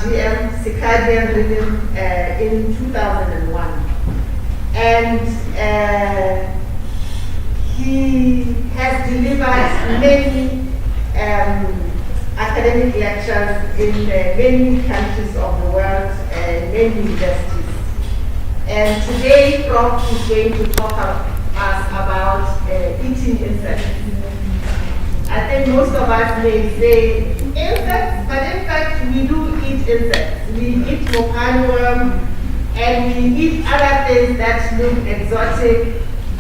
GM circadian rhythm in 2001, and he has delivered many academic lectures in many countries of the world and many universities. And today, Prof is going to talk to us about eating insects. I think most of us may say insects, but in fact we do eat insects. We eat worm, and we eat other things that look exotic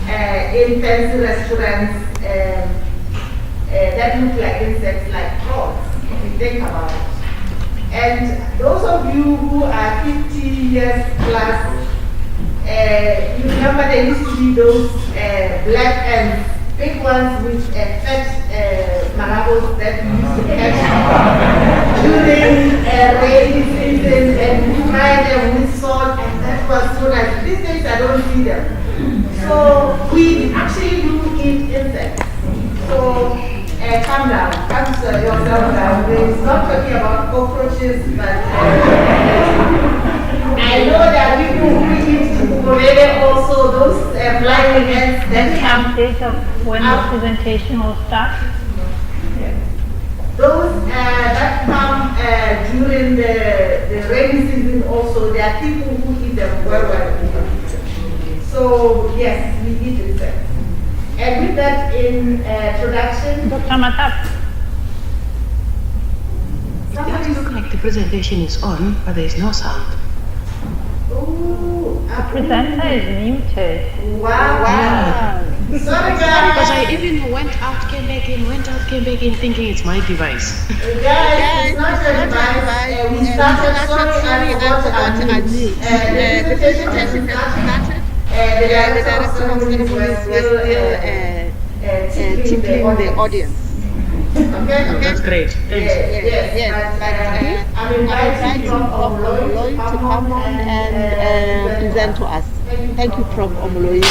in fancy restaurants that look like insects, like frogs, if you think about it. And those of you who are 50 years plus, you remember there used to be those black ants, big ones with fat marabos that we used to catch during rainy season, and we fry them with salt, and that was so nice. These days I don't see them. So we actually do eat insects. So calm down, calm yourself down. It's not talking about cockroaches, but I know that people who eat Omoloye also, those flying ants that come. Date of when the presentation will start? Those that come during the rainy season also, there are people who eat them well. So yes, we eat insects. And with that introduction, Dr. Matap. It does look like the presentation is on, but there is no sound. Ooh, The presenter is muted. Wow. Sorry guys. Because I even went out, came back in, thinking it's my device. Guys, it's not your device. We started, sorry, I forgot to unmute. The presentation started. The director of ceremonies was still tickling the audience. Okay? That's great. Thanks. Yes. I'm inviting Prof Omoloye to come on and present to us. Thank you, Prof Omoloye.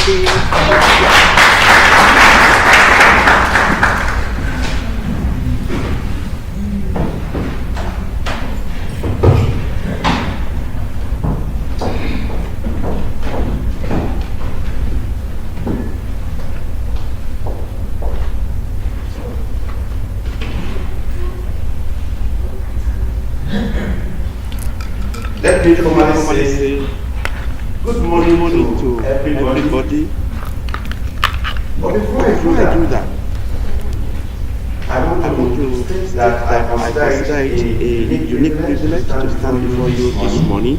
Let me formally say good morning to everybody. But before I do that, I want to state that I consider it a unique privilege to stand before you this morning.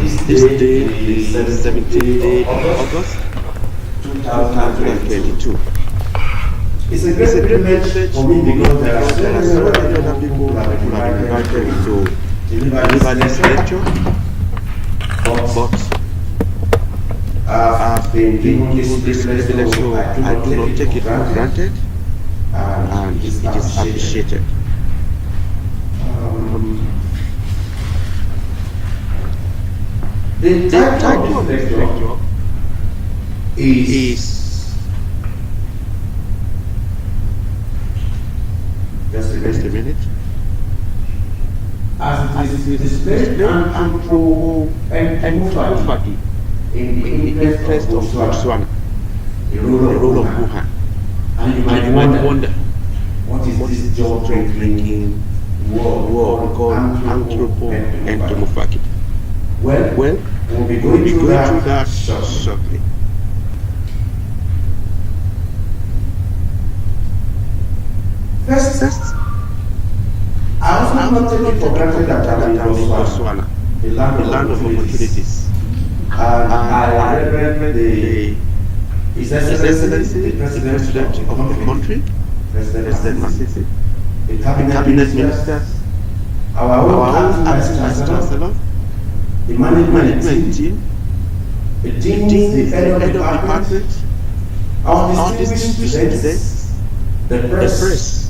This day is the 17th day of August 2022. It's a great privilege for me because there are so many other people who have been invited to deliver this lecture, but I've been given this privilege, so I do not take it for granted, and it is appreciated. The title of this lecture is just a minute. As it is displayed Anthropo-Entomography in the interest of Botswana, the role of BUAN. And you might wonder, what is this jaw-dropping word called Anthropo-Entomography? Well, we'll be going through that shortly. First, I also not take it for granted that I'm in Botswana, the land of opportunities. And I reverend His Excellency, the President of the country, President Masisi, the Cabinet Ministers, our own Vice Chancellor, the management team, the deans, the head of department, our distinguished students, the press,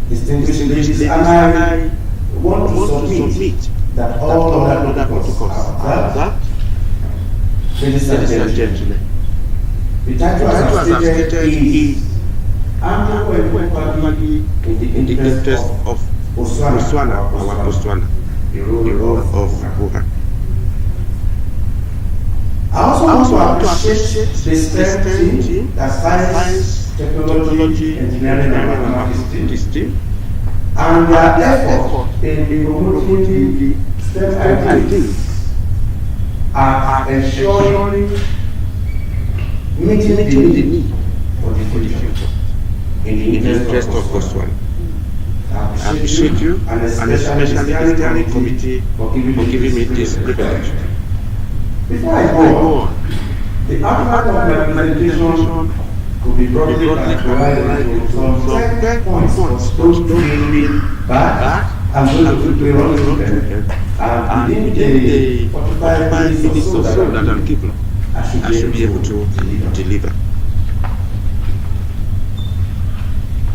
distinguished ladies, and I want to submit that all other protocols are observed. Ladies and gentlemen, the title as I stated is Anthropo-Entomography in the interest of Botswana, our Botswana. the role of BUAN. I also want to appreciate the STEM team, the science, technology, engineering, and mathematics team, and their effort in promoting the STEM ideals and ensuring meeting the need for the future in the interest of Botswana. I appreciate you, and especially the steering committee for giving me this privilege. Before I go on, the outline of my presentation could be broadly categorized into some 10 points, don't feel bad. I'm going to quickly run through them. And within the 45 minutes or so that I'm given, I should be able to deliver.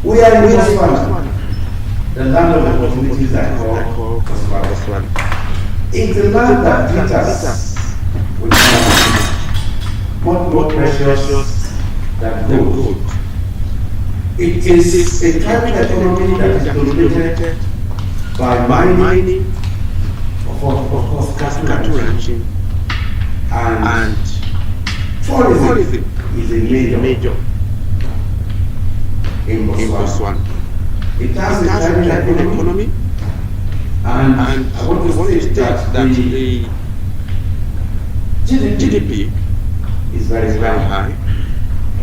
We are in Botswana, the land of opportunities I call Botswana. It's a land that glitters with more precious than gold. It is a climate economy that is dominated by mining, of course, cattle ranching, and tourism is a major in Botswana. It has a climate economy, and I want to state that the GDP is very high,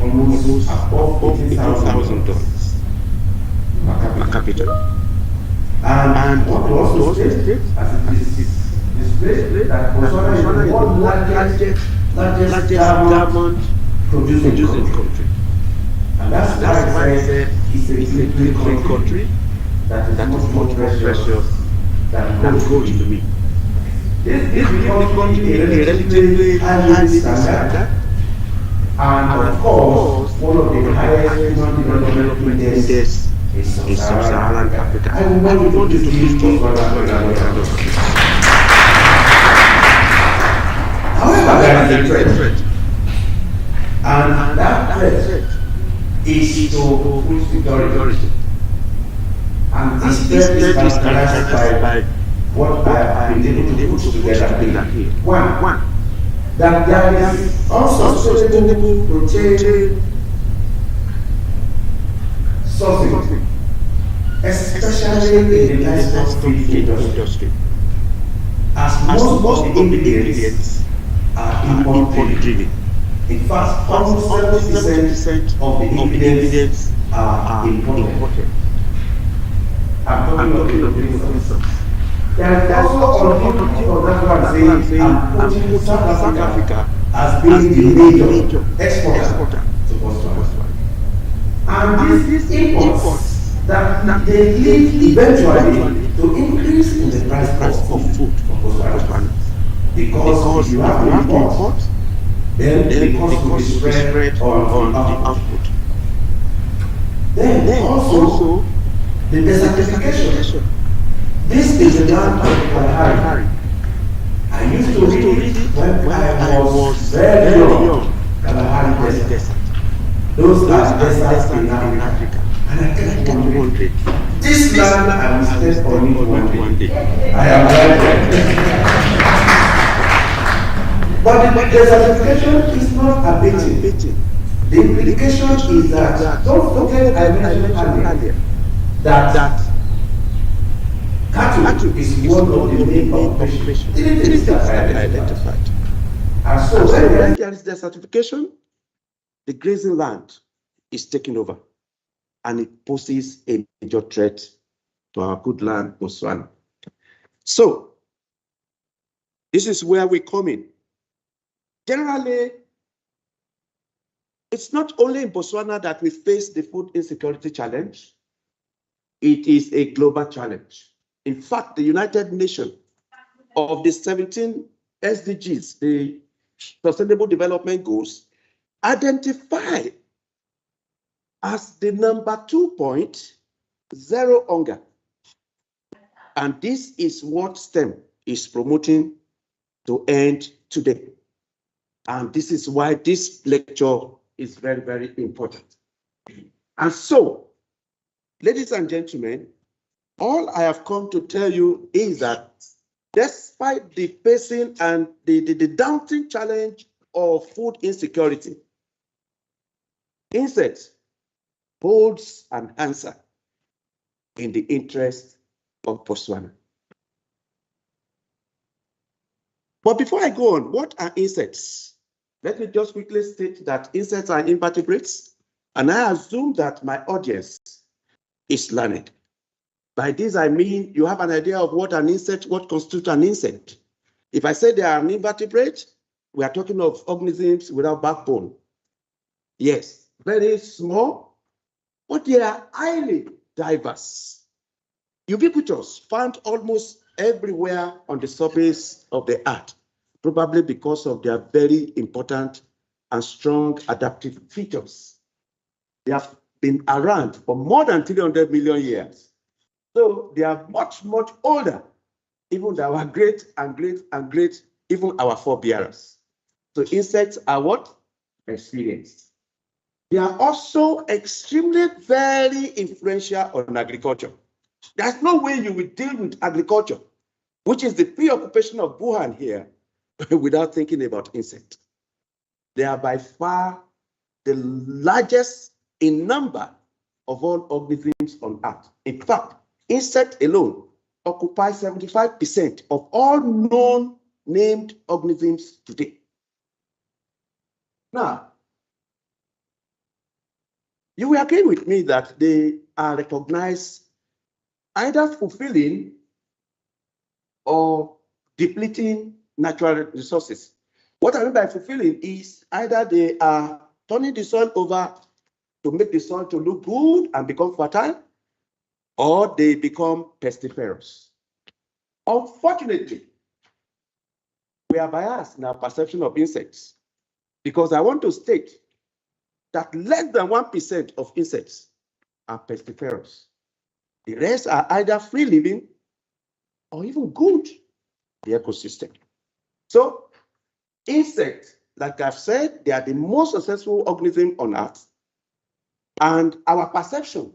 almost above $18,000 per capita. And what we also state, as it is displayed, that Botswana is the world's largest diamond producing country. And that's why I said it's a green country that is much more precious than gold to me. This gives the country a relatively high standard, and of course, one of the highest human development index in sub-Saharan Africa. I want you to please talk about that. However, there is a threat, and that threat is to food security. And this threat is characterized by what I have been able to put together here. One, that there is unsustainable protein sourcing, especially in the livestock feed industry, as most of the ingredients are import-driven. In fact, almost 70% of the ingredients are imported. I'm talking of the there is also that's what I'm saying, I'm putting South Africa as being the major exporter to Botswana. And these imports that they lead eventually to increase in the price of food for Botswana. Because if you have to import, then the cost will be spread on the output. Then also the desertification. This is the land of Kalahari. I used to read it when I was very young. Kalahari Desert. Those are deserts in Africa. And I kept wondering, this land I will step on it one day. I am right. But the desertification is not abating. The implication is that, don't forget I mentioned earlier, that cattle is one of the main occupations. Three things I identified. And so when there is desertification, the grazing land is taken over, and it poses a major threat to our good land, Botswana. So, this is where we come in. Generally, it's not only in Botswana that we face the food insecurity challenge. It is a global challenge. In fact, the United Nations of the 17 SDGs, the Sustainable Development Goals, identify as the number 2 point, zero hunger. And this is what STEM is promoting to end today. And this is why this lecture is very, very important. And so, ladies and gentlemen, all I have come to tell you is that Despite the facing and the daunting challenge of food insecurity, insects holds an answer in the interest of Botswana. But before I go on, what are insects? Let me just quickly state that insects are invertebrates, and I assume that my audience is learned. By this, I mean you have an idea of what an insect, what constitutes an insect. If I say they are an invertebrate, we are talking of organisms without backbone. Yes, very small, but they are highly diverse. Ubiquitous, found almost everywhere on the surface of the earth, probably because of their very important and strong adaptive features. They have been around for more than 300 million years. So they are much, much older, even than our great and great and great, even our forebearers. So insects are what? Experienced. They are also extremely very influential on agriculture. There's no way you will deal with agriculture, which is the preoccupation of BUAN here, without thinking about insects. They are by far the largest in number of all organisms on earth. In fact, insects alone occupy 75% of all known named organisms today. Now, you will agree with me that they are recognized either fulfilling or depleting natural resources. What I mean by fulfilling is either they are turning the soil over to make the soil to look good and become fertile, or they become pestiferous. Unfortunately, we are biased in our perception of insects because I want to state that less than 1% of insects are pestiferous. The rest are either free living or even good the ecosystem. So insects, like I've said, they are the most successful organism on earth. And our perception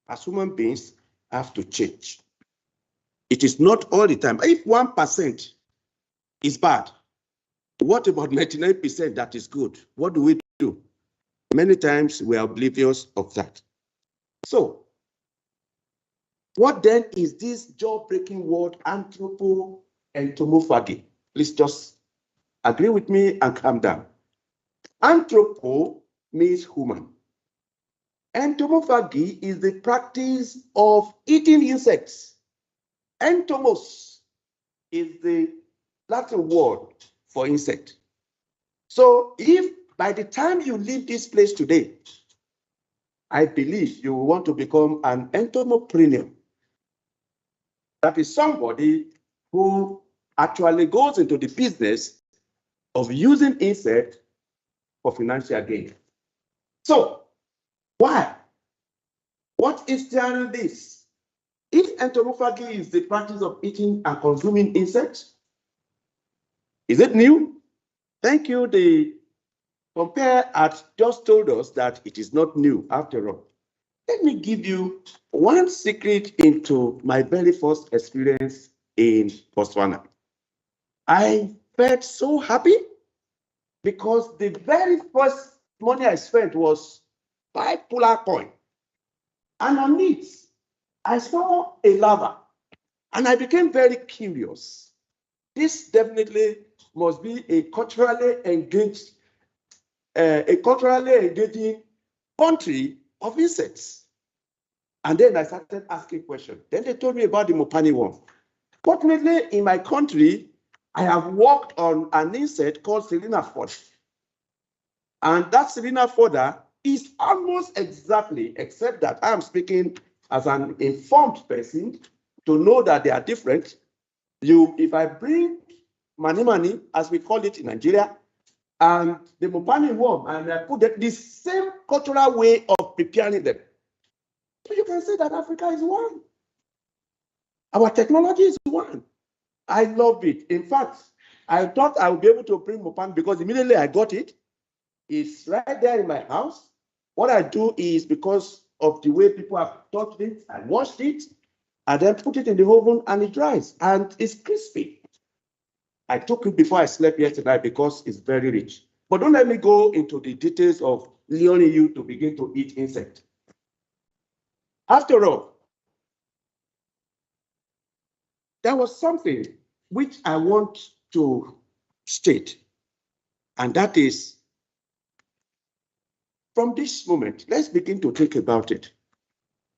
as human beings have to change. It is not all the time. If 1% is bad, what about 99% that is good? What do we do? Many times we are oblivious of that. So, what then is this jaw-breaking word, Anthropo-Entomography? Please just agree with me and calm down. Anthropo means human. Entomography is the practice of eating insects. Entomos is the Latin word for insect. So if by the time you leave this place today, I believe you will want to become an entomopreneur. That is somebody who actually goes into the business of using insects for financial gain. So, why? What is steering this? If entomophagy is the practice of eating and consuming insects, is it new? Thank you. The compare had just told us that it is not new after all. Let me give you one secret into my very first experience in Botswana. I felt so happy because the very first money I spent was 5 Pula coin. And on it, I saw a lava and I became very curious. This definitely must be a culturally engaging country of insects. And then I started asking questions. Then they told me about the Mopani worm. Fortunately, in my country, I have worked on an insect called Selena fodder. And that Selena fodder is almost exactly, except that I am speaking as an informed person to know that they are different. If I bring mani, as we call it in Nigeria, and the Mopani worm, and I put the same cultural way of preparing them. So you can say that Africa is one. Our technology is one. I love it. In fact, I thought I would be able to bring Mopan because immediately I got it. It's right there in my house. What I do is, because of the way people have touched it, I washed it and then put it in the oven and it dries and it's crispy. I took it before I slept yesterday because it's very rich. But don't let me go into the details of luring you to begin to eat insect. After all, there was something which I want to state, and that is, from this moment, let's begin to think about it.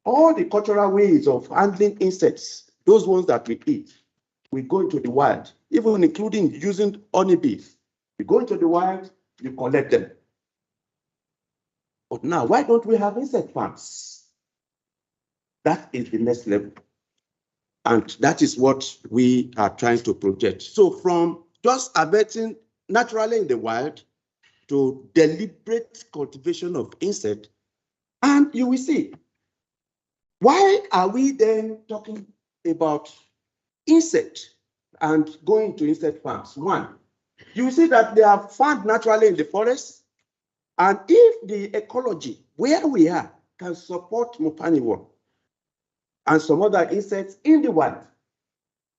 All the cultural ways of handling insects, those ones that we eat, we go into the wild, even including using honeybees. You go into the wild, you collect them. But now, why don't we have insect farms? That is the next level. And that is what we are trying to project. So from just abating naturally in the wild to deliberate cultivation of insect, and you will see, why are we then talking about insect and going to insect farms? One, you will see that they are found naturally in the forest, and if the ecology where we are can support mopaniwon and some other insects in the wild,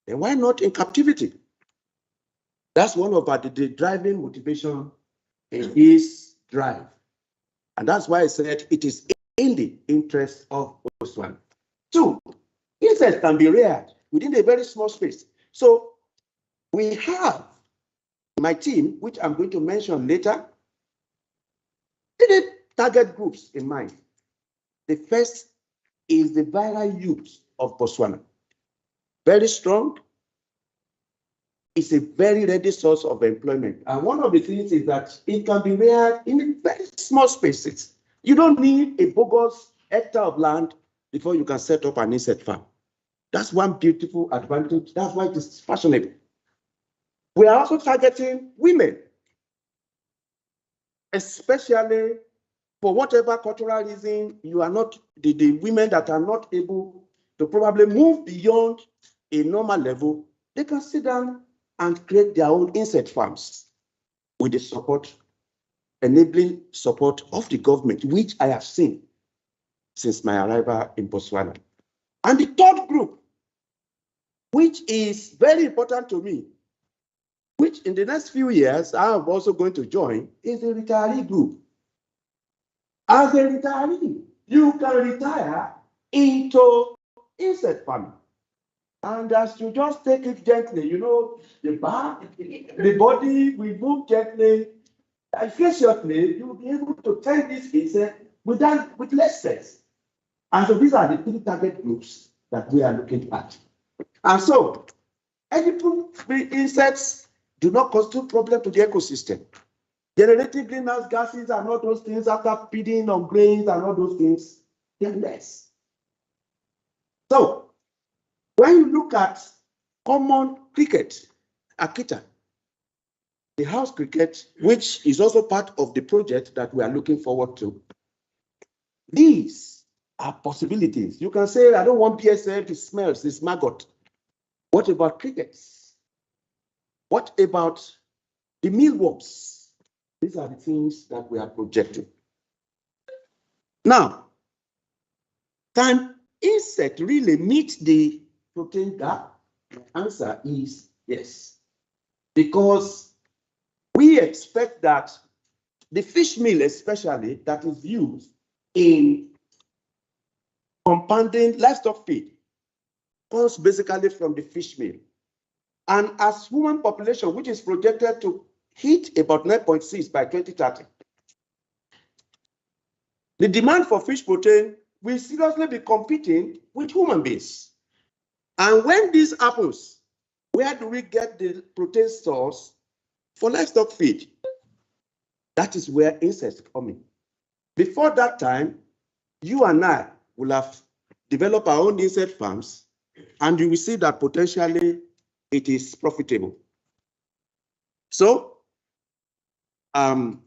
then why not in captivity? That's one of the driving motivation in this drive. And that's why I said it is in the interest of Botswana. Two, insects can be reared within a very small space. So we have my team, which I'm going to mention later, three target groups in mind. The first is the viral youth of Botswana. Very strong. It's a very ready source of employment. And one of the things is that it can be reared in very small spaces. You don't need a bogus hectare of land before you can set up an insect farm. That's one beautiful advantage. That's why it is fashionable. We are also targeting women, especially for whatever cultural reason you are not, the women that are not able to probably move beyond a normal level, they can sit down and create their own insect farms with the support, enabling support of the government, which I have seen since my arrival in Botswana. And the third group, which is very important to me, which in the next few years I am also going to join, is the retiree group. As a retiree, you can retire into insect farming. And as you just take it gently, you know, the body will move gently, efficiently, you'll be able to tend this insect with less stress. And so these are the three target groups that we are looking at. And so, edible insects do not constitute problem to the ecosystem. Generating greenhouse gases and all those things after feeding on grains and all those things, they're less. So, when you look at common cricket, Akita, the house cricket, which is also part of the project that we are looking forward to, these are possibilities. You can say, I don't want PSF, it smells, it's maggot. What about crickets? What about the mealworms? These are the things that we are projecting. Now, can insect really meet the protein gap? The answer is yes. Because we expect that the fish meal, especially, that is used in compounding livestock feed, comes basically from the fish meal. And as human population, which is projected to hit about 9.6 by 2030, the demand for fish protein will seriously be competing with human beings. And when this happens, where do we get the protein source for livestock feed? That is where insects come in. Before that time, you and I will have developed our own insect farms, and you will see that potentially it is profitable. So, the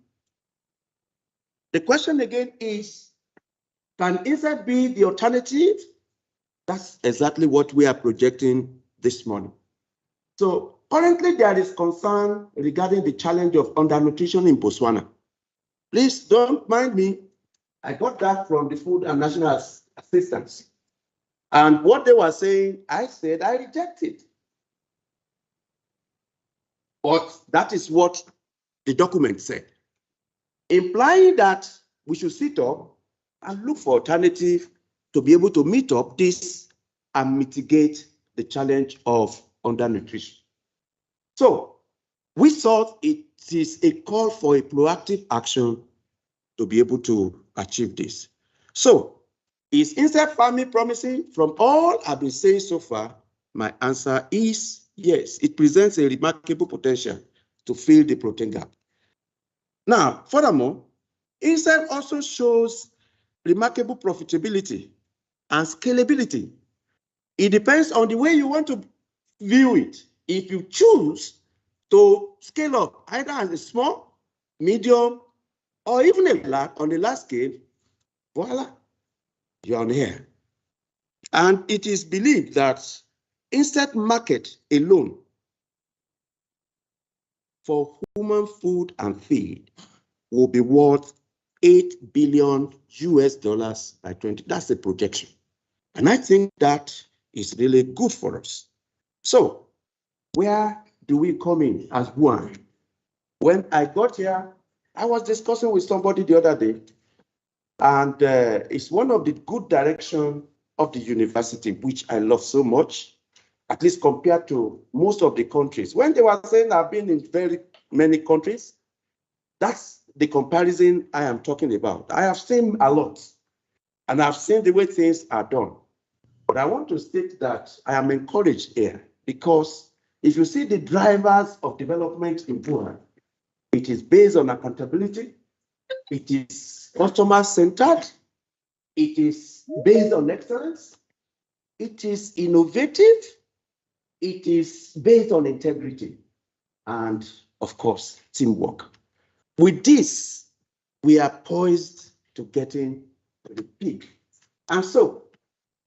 question again is, can insect be the alternative? That's exactly what we are projecting this morning. So currently there is concern regarding the challenge of undernutrition in Botswana. Please don't mind me. I got that from the Food and National Assistance. And what they were saying, I said I reject it. But that is what the document said, implying that we should sit up and look for alternative to be able to meet up this and mitigate the challenge of undernutrition. So we thought it is a call for a proactive action to be able to achieve this. So is insect farming promising? From all I've been saying so far, my answer is yes. It presents a remarkable potential to fill the protein gap. Now, furthermore, insect also shows remarkable profitability and scalability. It depends on the way you want to view it. If you choose to scale up either as a small, medium, or even on a large scale, voila, you're on here. And it is believed that insect market alone for human food and feed will be worth $8 billion by 20. That's the projection. And I think that is really good for us. So where do we come in as BUAN? When I got here, I was discussing with somebody the other day, and it's one of the good direction of the university, which I love so much, at least compared to most of the countries. When they were saying I've been in very many countries, that's the comparison I am talking about. I have seen a lot, and I've seen the way things are done. But I want to state that I am encouraged here because if you see the drivers of development in BUAN, it is based on accountability, it is customer-centered, it is based on excellence, it is innovative, it is based on integrity, and of course, teamwork. With this, we are poised to getting to the peak. And so,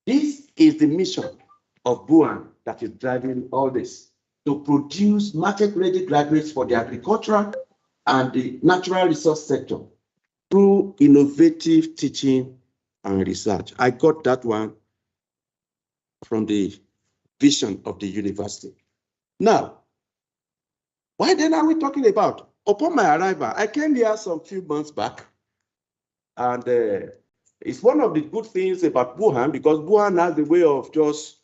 this is the mission of BUAN that is driving all this, to produce market-ready graduates for the agricultural and the natural resource sector through innovative teaching and research. I got that one from the vision of the university. Now, why then are we talking about? Upon my arrival, I came here some few months back, and it's one of the good things about BUAN because BUAN has the way of just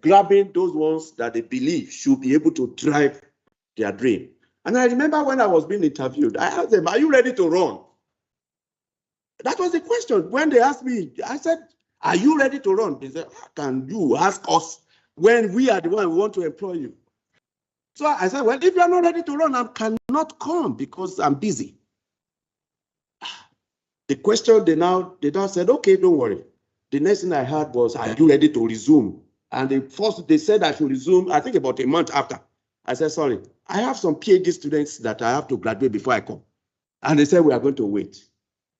grabbing those ones that they believe should be able to drive their dream. And I remember when I was being interviewed, I asked them, are you ready to run? That was the question. When they asked me, I said, are you ready to run? They said, how can you ask us when we are the one who want to employ you? So I said, well, if you're not ready to run, I cannot come because I'm busy. The question they now said, okay, don't worry. The next thing I heard was, are you ready to resume? And they said I should resume, I think about a month after. I said, sorry, I have some PhD students that I have to graduate before I come. And they said, we are going to wait.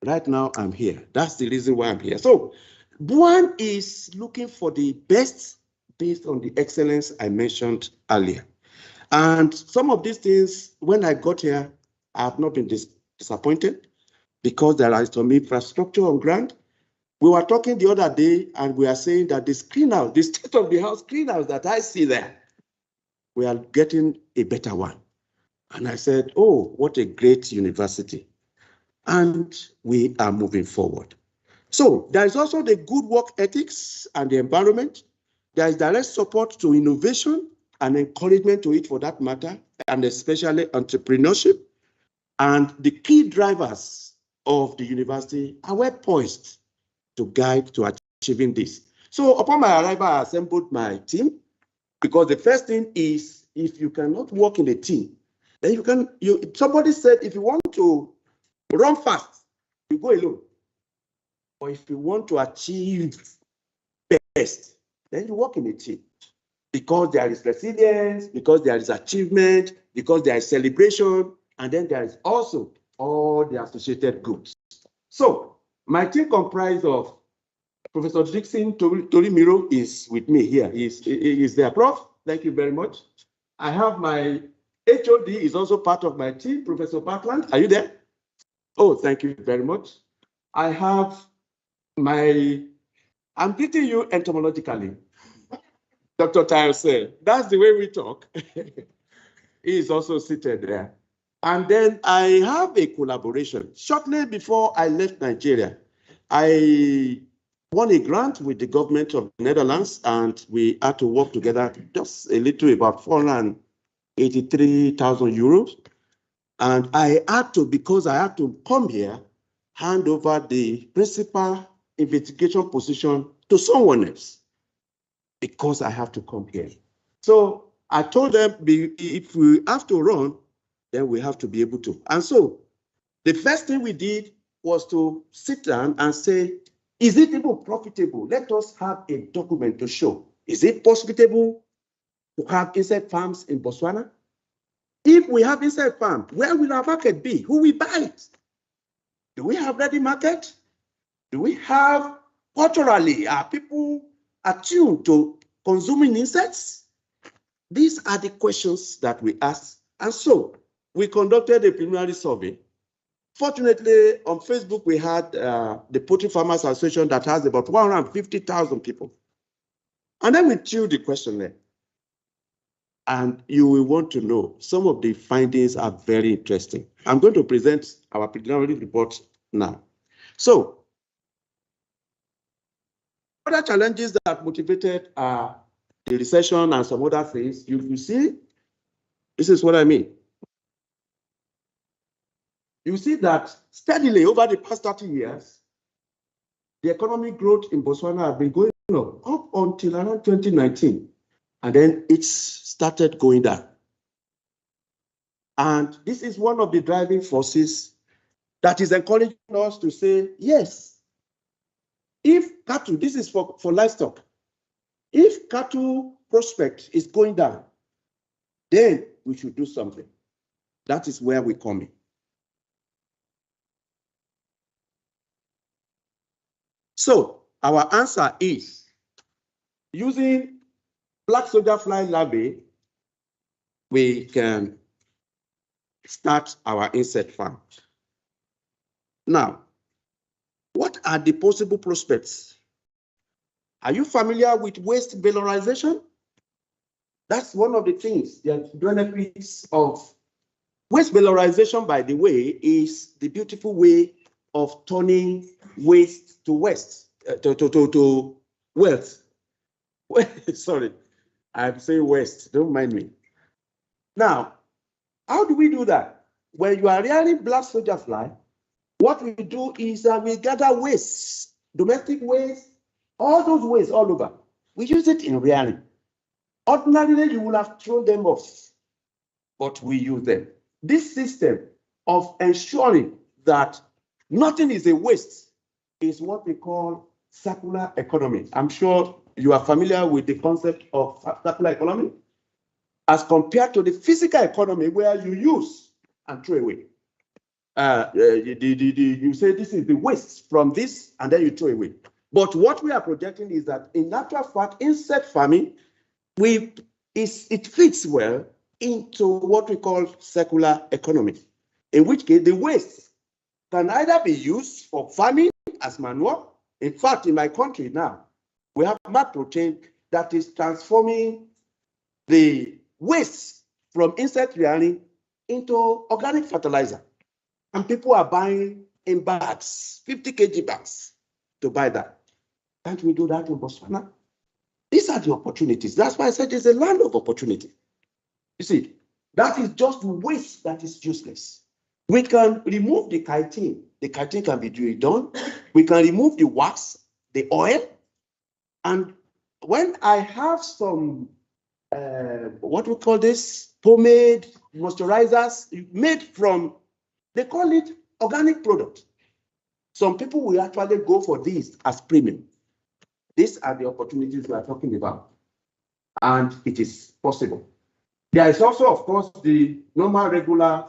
Right now, I'm here. That's the reason why I'm here. So BUAN is looking for the best based on the excellence I mentioned earlier. And some of these things, when I got here, I have not been disappointed because there is some infrastructure on ground. We were talking the other day and we are saying that the screenhouse, the state-of-the-house screenhouse that I see there, we are getting a better one. And I said, oh, what a great university. And we are moving forward. So there is also the good work ethics and the environment. There is direct support to innovation and encouragement to it for that matter, and especially entrepreneurship. And the key drivers of the university are well poised to guide to achieving this. So upon my arrival, I assembled my team because the first thing is if you cannot work in a team, then somebody said if you want to run fast, you go alone. Or if you want to achieve best, then you work in a team. Because there is resilience, because there is achievement, because there is celebration, and then there is also all the associated groups. So my team comprised of Professor Dixon Torimiro is with me here. He is there. Prof, thank you very much. I have my HOD is also part of my team, Professor Parkland. Are you there? Oh, thank you very much. I have I'm greeting you entomologically. Dr. Tayo said, that's the way we talk. He is also seated there. And then I have a collaboration. Shortly before I left Nigeria, I won a grant with the government of the Netherlands, and we had to work together just a little, about 483,000 euros. And I had to, because I had to come here, hand over the principal investigation position to someone else, because I have to come here. So I told them, if we have to run, then we have to be able to. And so the first thing we did was to sit down and say, is it even profitable? Let us have a document to show. Is it profitable to have insect farms in Botswana? If we have insect farm, where will our market be? Who will buy it? Do we have ready market? Do we have, culturally, are people attuned to consuming insects? These are the questions that we asked. And so we conducted a preliminary survey. Fortunately, on Facebook, we had the Poultry Farmers Association that has about 150,000 people. And then we threw the questionnaire. And you will want to know, some of the findings are very interesting. I'm going to present our preliminary report now. So, other challenges that motivated the recession and some other things, you see, this is what I mean. You see that steadily over the past 30 years, the economic growth in Botswana has been going up until around 2019. And then it started going down. And this is one of the driving forces that is encouraging us to say, yes, if cattle, this is for livestock, if cattle prospect is going down, then we should do something. That is where we come in. So our answer is, using black soldier fly larvae, we can start our insect farm. Now, what are the possible prospects? Are you familiar with waste valorization? That's one of the things, the benefits of waste valorization, by the way, is the beautiful way of turning waste to wealth. Sorry, I'm saying waste, don't mind me. Now, how do we do that? When you are rearing black soldier fly, what we do is we gather waste, domestic waste, all those wastes all over. We use it in rearing. Ordinarily, you would have thrown them off, but we use them. This system of ensuring that nothing is a waste is what we call circular economy. I'm sure you are familiar with the concept of circular economy as compared to the physical economy where you use and throw away. You say this is the waste from this, and then you throw away. But what we are projecting is that in natural fact, insect farming, it fits well into what we call circular economy, in which case the waste can either be used for farming as manure. In fact, in my country now, we have mad protein that is transforming the waste from insect rearing into organic fertilizer. And people are buying in bags, 50 kg bags, to buy that. Can't we do that in Botswana? These are the opportunities. That's why I said it's a land of opportunity. You see, that is just waste that is useless. We can remove the chitin. The chitin can be done. We can remove the wax, the oil. And when I have some, what we call this, pomade, moisturizers made from, they call it organic product. Some people will actually go for this as premium. These are the opportunities we are talking about. And it is possible. There is also, of course, the normal, regular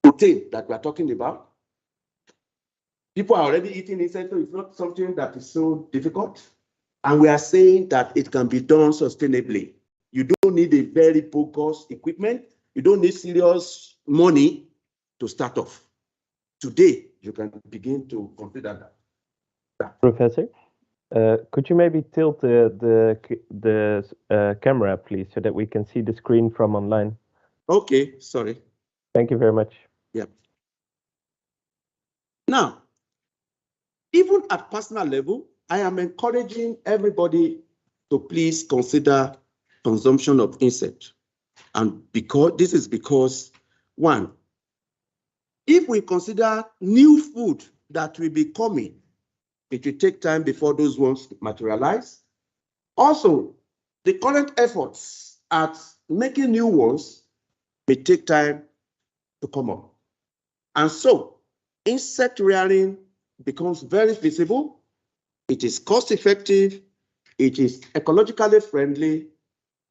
protein that we are talking about. People are already eating insects, so it's not something that is so difficult. And we are saying that it can be done sustainably. You don't need a very bogus equipment. You don't need serious money to start off. Today, you can begin to consider that. Professor, could you maybe tilt the camera, please, so that we can see the screen from online? Okay, sorry. Thank you very much. Yeah. Now, even at personal level, I am encouraging everybody to please consider consumption of insect. And because, one, if we consider new food that will be coming, it will take time before those ones materialize. Also, the current efforts at making new ones may take time to come up. And so, insect rearing becomes very feasible. It is cost effective. It is ecologically friendly.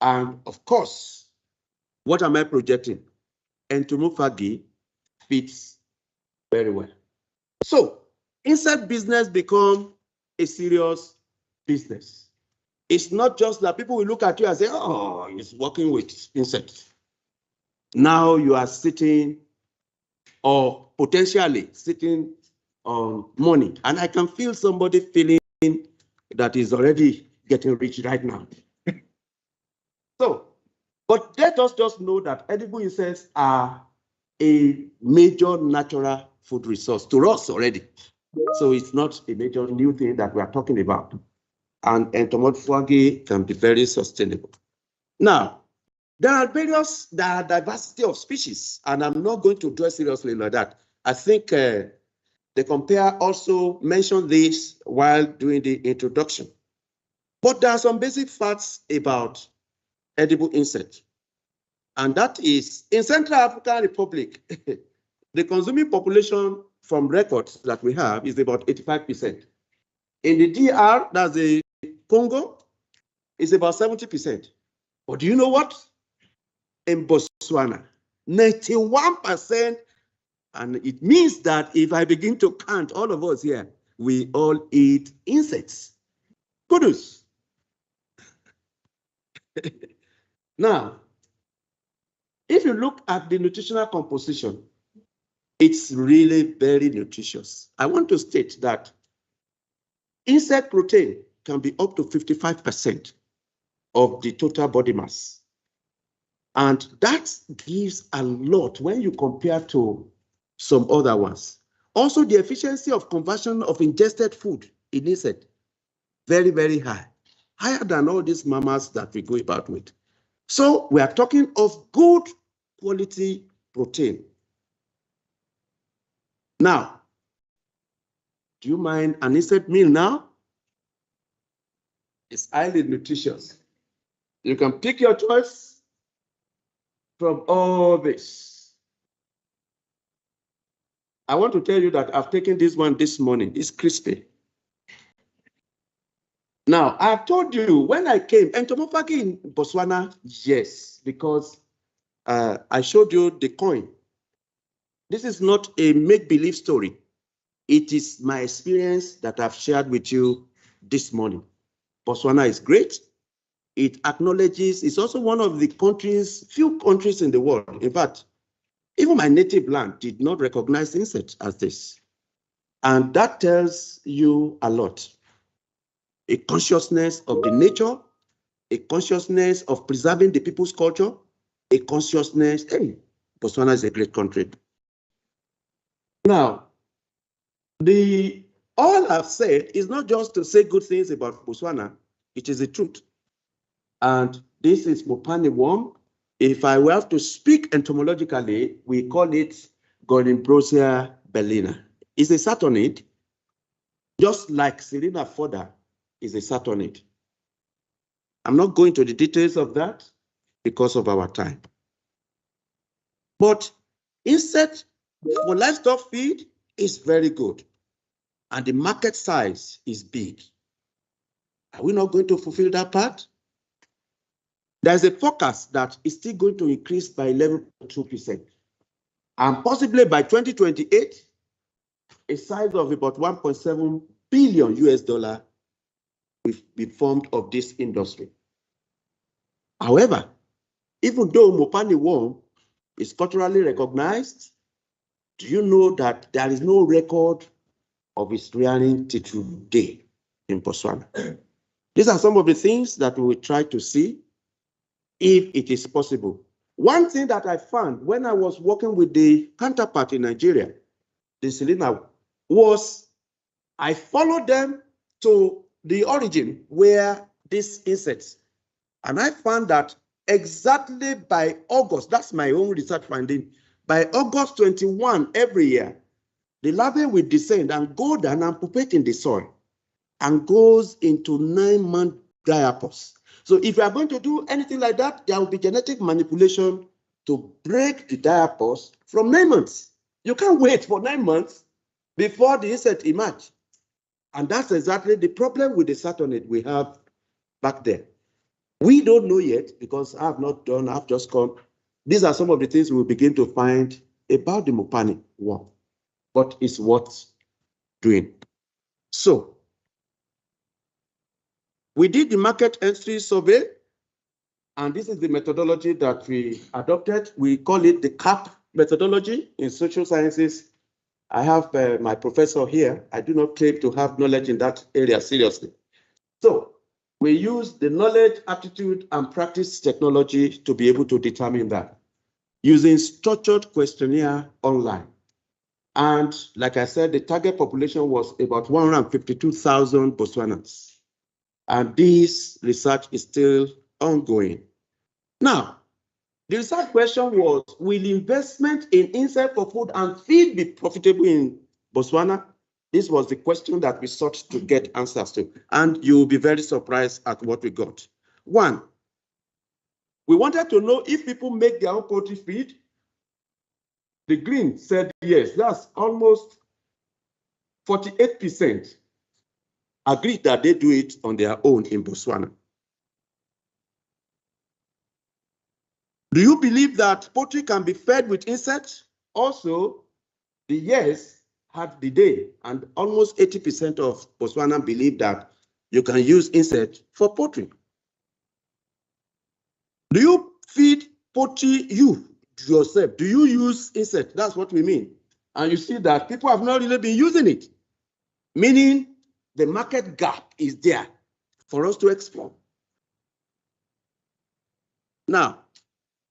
And of course, what am I projecting? Entomophagy fits very well. So, insect business become a serious business. It's not just that people will look at you and say, oh, he's working with insects. Now you are sitting or potentially sitting on money. And I can feel somebody feeling that is already getting rich right now. So, but let us just know that edible insects are a major natural food resource to us already. So it's not a major new thing that we are talking about. And entomophagy can be very sustainable. Now, there are diversity of species, and I'm not going to dwell seriously like that. I think the compare also mentioned this while doing the introduction. But there are some basic facts about edible insects. And that is, in Central African Republic, the consuming population from records that we have is about 85%. In the DR, that's the Congo, is about 70%. But do you know what? In Botswana, 91%. And it means that if I begin to count all of us here, we all eat insects. Kudos. Now, if you look at the nutritional composition, it's really very nutritious. I want to state that insect protein can be up to 55% of the total body mass. And that gives a lot when you compare to some other ones. Also, the efficiency of conversion of ingested food in insect, very, very high. Higher than all these mammals that we go about with. So we are talking of good quality protein. Now, do you mind an insect meal now? It's highly nutritious. You can pick your choice from all this. I want to tell you that I've taken this one this morning. It's crispy. Now, I've told you when I came, entomophagy in Botswana, yes, because I showed you the coin. This is not a make-believe story. It is my experience that I've shared with you this morning. Botswana is great. It acknowledges, it's also one of the few countries in the world. In fact, even my native land did not recognize insects as this. And that tells you a lot. A consciousness of the nature, a consciousness of preserving the people's culture, a consciousness, hey, Botswana is a great country. Now, all I've said is not just to say good things about Botswana, it is the truth. And this is Mopane worm. If I were to speak entomologically, we call it Gonimbrosia bellina. It's a saturnid, just like Serena fodder is a saturnid. I'm not going to the details of that because of our time. But insect for livestock feed is very good. And the market size is big. Are we not going to fulfill that part? There's a forecast that is still going to increase by 11.2%. And possibly by 2028, a size of about 1.7 billion US dollar will be formed of this industry. However, even though Mopane worm is culturally recognized, do you know that there is no record of its rearing till today in Botswana? These are some of the things that we will try to see if it is possible One thing that I found when I was working with the counterpart in Nigeria, the Selena, was I followed them to the origin where these insects, and I found that exactly by August, that's my own research finding, by August 21 every year, the larvae will descend and go down and pupate in the soil and goes into 9-month diapause. So if you are going to do anything like that, there will be genetic manipulation to break the diapause from 9 months. You can't wait for 9 months before the insect emerge. And that's exactly the problem with the Saturnaid we have back there. We don't know yet because I've just come. These are some of the things we'll begin to find about the Mopani worm, but it's worth doing. So we did the market entry survey, and this is the methodology that we adopted. We call it the CAP methodology in social sciences. I have my professor here. I do not claim to have knowledge in that area seriously. So we use the knowledge, aptitude, and practice technology to be able to determine that using structured questionnaire online. And like I said, the target population was about 152,000 Botswanans. And this research is still ongoing. Now, the research question was, will investment in insect for food and feed be profitable in Botswana? This was the question that we sought to get answers to, and you'll be very surprised at what we got. One, we wanted to know if people make their own poultry feed. The green said yes, that's almost 48% agreed that they do it on their own in Botswana. Do you believe that poultry can be fed with insects? Also, the yes had the day, and almost 80% of Botswana believe that you can use insect for poultry. Do you feed poultry yourself? Do you use insect? That's what we mean. And you see that people have not really been using it, meaning the market gap is there for us to explore. Now,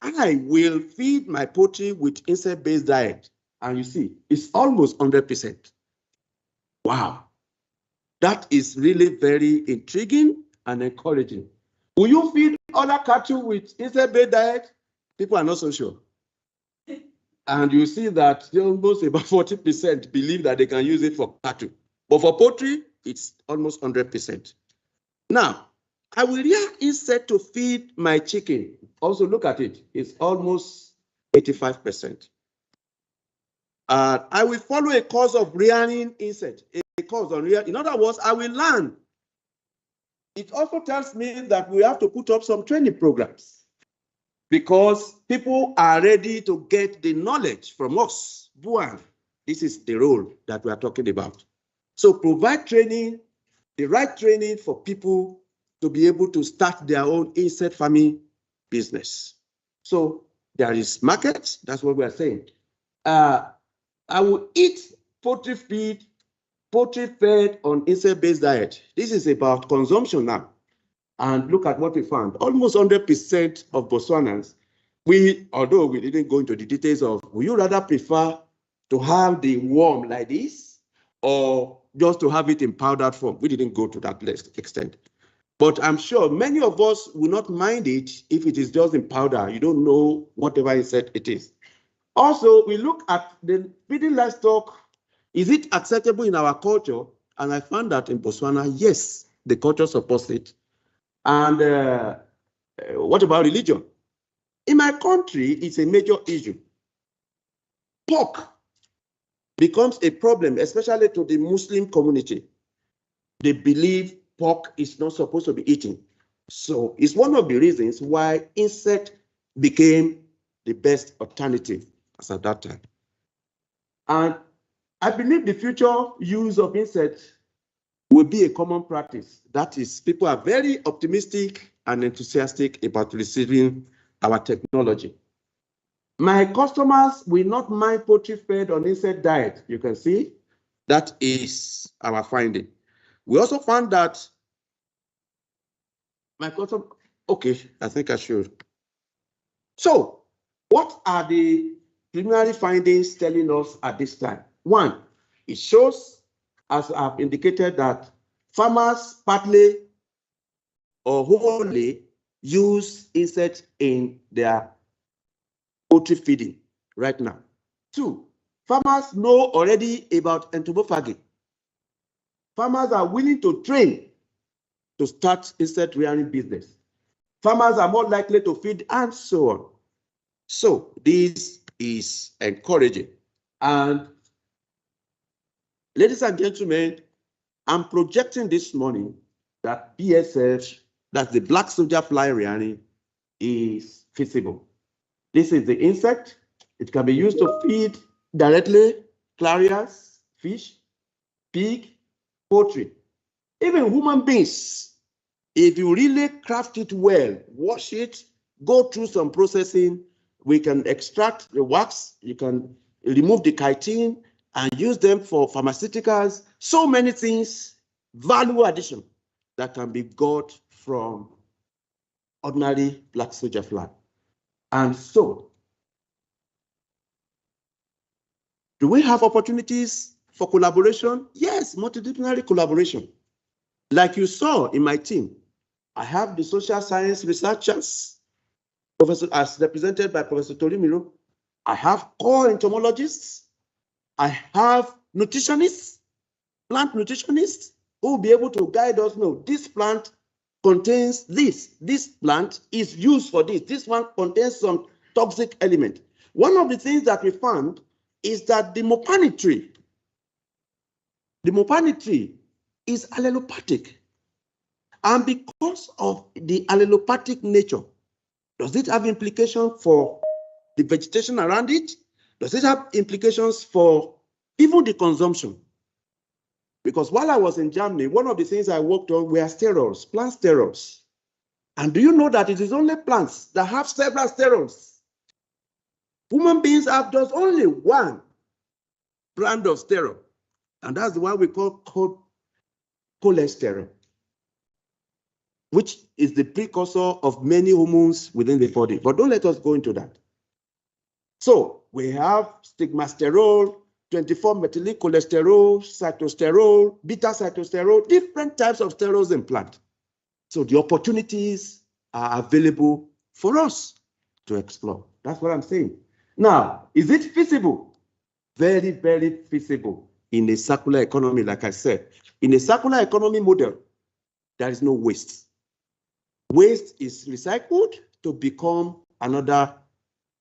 I will feed my poultry with insect-based diet, and you see, it's almost 100%. Wow. That is really very intriguing and encouraging. Will you feed other cattle with insect-based diet? People are not so sure. And you see that almost about 40% believe that they can use it for cattle. But for poultry, it's almost 100%. Now, I will rear insect to feed my chicken. Also, look at it. It's almost 85%. I will follow a course of rearing insect, a course on rearing. In other words, I will learn. It also tells me that we have to put up some training programs because people are ready to get the knowledge from us. BUAN, this is the role that we are talking about. So provide training, the right training for people to be able to start their own insect farming business. So there is market, that's what we are saying. I will eat poultry feed, poultry fed on insect-based diet. This is about consumption now. And look at what we found. Almost 100% of Botswanans, although we didn't go into the details of, would you rather prefer to have the worm like this or just to have it in powdered form? We didn't go to that extent. But I'm sure many of us will not mind it if it is just in powder. You don't know whatever insect it is. Also, we look at the feeding livestock. Is it acceptable in our culture? And I found that in Botswana, yes, the culture supports it. And what about religion? In my country, it's a major issue. Pork becomes a problem, especially to the Muslim community. They believe pork is not supposed to be eaten. So it's one of the reasons why insect became the best alternative as at that time. And I believe the future use of insects will be a common practice. That is, people are very optimistic and enthusiastic about receiving our technology. My customers will not mind poultry fed on insect diet. You can see that is our finding. We also found that my customer, okay, I think I should. So What are the preliminary findings telling us at this time? One, it shows, as I've indicated, that farmers partly or wholly use insects in their poultry feeding right now. Two, farmers know already about entomophagy. Farmers are willing to train to start insect rearing business. Farmers are more likely to feed and so on. So this is encouraging. And ladies and gentlemen, I'm projecting this morning that BSF, that's the black soldier fly rearing, is feasible. This is the insect. It can be used to feed directly clarias, fish, pig, poultry, even human beings. If you really craft it well, wash it, go through some processing, we can extract the wax, you can remove the chitin and use them for pharmaceuticals. So many things, value addition that can be got from ordinary black soldier fly. And so, do we have opportunities for collaboration? Yes, multidisciplinary collaboration. Like you saw in my team, I have the social science researchers, as represented by Professor Torimiro. I have core entomologists. I have nutritionists, plant nutritionists, who will be able to guide us. No, this plant contains this. This plant is used for this. This one contains some toxic element. One of the things that we found is that the mopane tree is allelopathic. And because of the allelopathic nature, does it have implications for the vegetation around it? Does it have implications for even the consumption? Because while I was in Germany, one of the things I worked on were sterols, plant sterols. And do you know that it is only plants that have several sterols? Human beings have just only one brand of sterol, and that's the one we call cholesterol, which is the precursor of many hormones within the body. But don't let us go into that. So we have stigmasterol, 24-methylcholesterol, cytosterol, beta-cytosterol, different types of sterols in plant. So the opportunities are available for us to explore. That's what I'm saying. Now, is it feasible? Very, very feasible in a circular economy, like I said. In a circular economy model, there is no waste. Waste is recycled to become another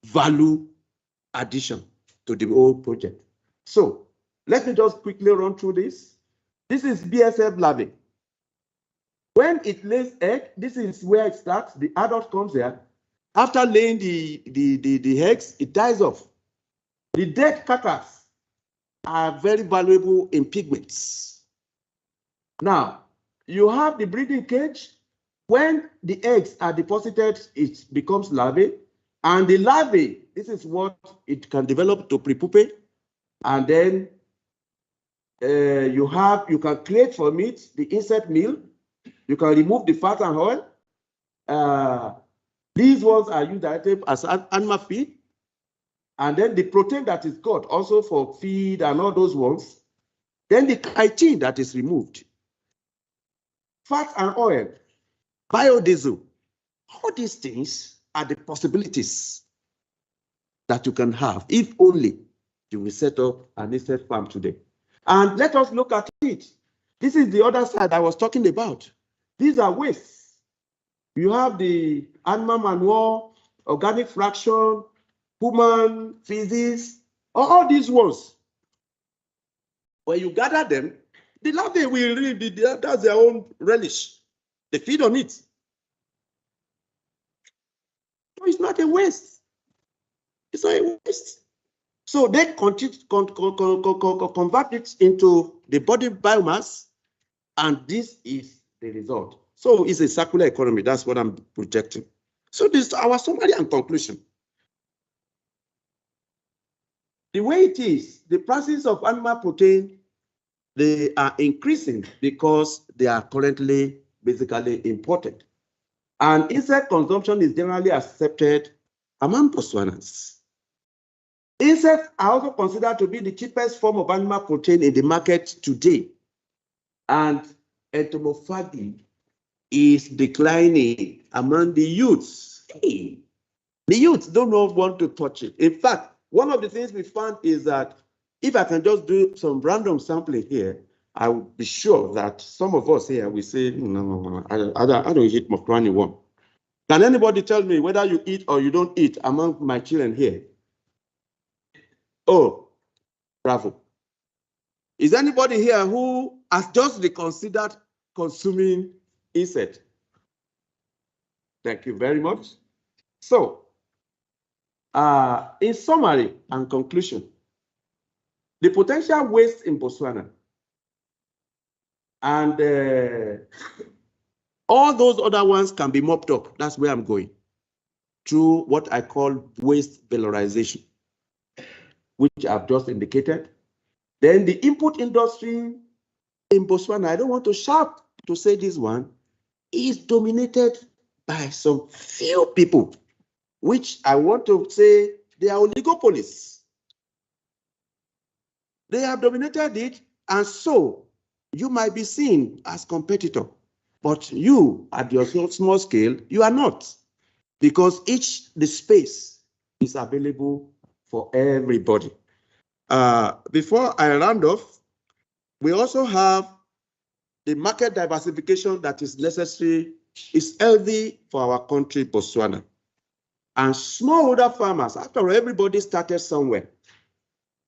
value addition to the whole project. So let me just quickly run through this. This is BSF larvae. When it lays egg, this is where it starts. The adult comes here. After laying the eggs, it dies off. The dead carcass are very valuable in pigments. Now, you have the breeding cage. When the eggs are deposited, it becomes larvae. And the larvae, this is what it can develop to prepupae. And then you can create from it the insect meal. You can remove the fat and oil. These ones are used directly as animal feed. And then the protein that is got also for feed and all those ones. Then the chitin that is removed. Fat and oil, biodiesel. All these things are the possibilities that you can have if only you will set up an insect farm today. And let us look at it. This is the other side I was talking about. These are wastes. You have the animal manure, organic fraction, human feces, all these ones. When you gather them, the larvae will really, that's their own relish. They feed on it. So it's not a waste. It's not a waste. So they convert it into the body biomass, and this is the result. So it's a circular economy. That's what I'm projecting. So this is our summary and conclusion. The way it is, the prices of animal protein, they are increasing because they are currently basically imported. And insect consumption is generally accepted among Botswanans. Insects are also considered to be the cheapest form of animal protein in the market today. And entomophagy is declining among the youths. Hey, the youths don't want to touch it. In fact, one of the things we found is that if I can just do some random sampling here, I would be sure that some of us here will say, no, I don't eat Mokrani one. Can anybody tell me whether you eat or you don't eat among my children here? Oh, bravo. Is anybody here who has just reconsidered consuming insect? Thank you very much. So, in summary and conclusion, the potential waste in Botswana and all those other ones can be mopped up. That's where I'm going, through what I call waste valorization, which I've just indicated. Then the input industry in Botswana, I don't want to shout to say this one, is dominated by some few people, which I want to say they are oligopolies. They have dominated it, and so you might be seen as competitor, but you, at your small scale, you are not, because the space is available for everybody. Before I round off, we also have the market diversification that is necessary, is healthy for our country, Botswana. And smallholder farmers, after all, everybody started somewhere.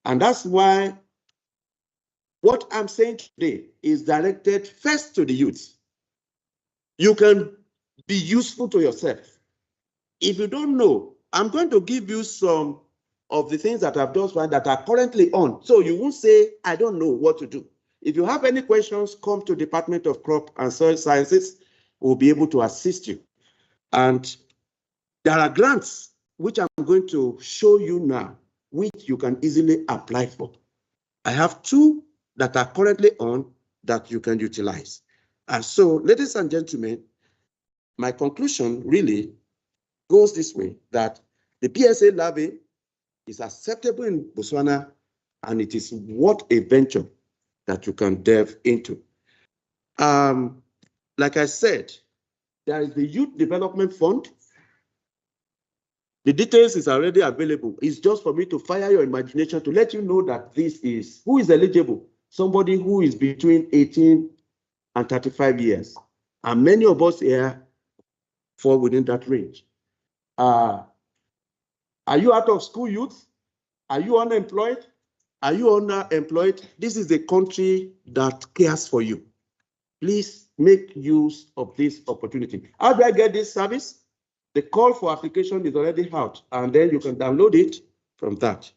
And that's why what I'm saying today is directed first to the youth. You can be useful to yourself. If you don't know, I'm going to give you some of the things that I've done that are currently on. So you won't say, I don't know what to do. If you have any questions, come to Department of Crop and Soil Sciences. We'll be able to assist you. And there are grants which I'm going to show you now, which you can easily apply for. I have two that are currently on that you can utilize. And so, ladies and gentlemen, my conclusion really goes this way, that the PSA larvae is acceptable in Botswana, and it is what a venture that you can delve into. Like I said, there is the Youth Development Fund. The details is already available. It's just for me to fire your imagination to let you know that this is, who is eligible? Somebody who is between 18 and 35 years. And many of us here fall within that range. Are you out of school, youth? Are you unemployed? Are you underemployed? This is a country that cares for you. Please make use of this opportunity. How do I get this service? The call for application is already out, and then you can download it from that.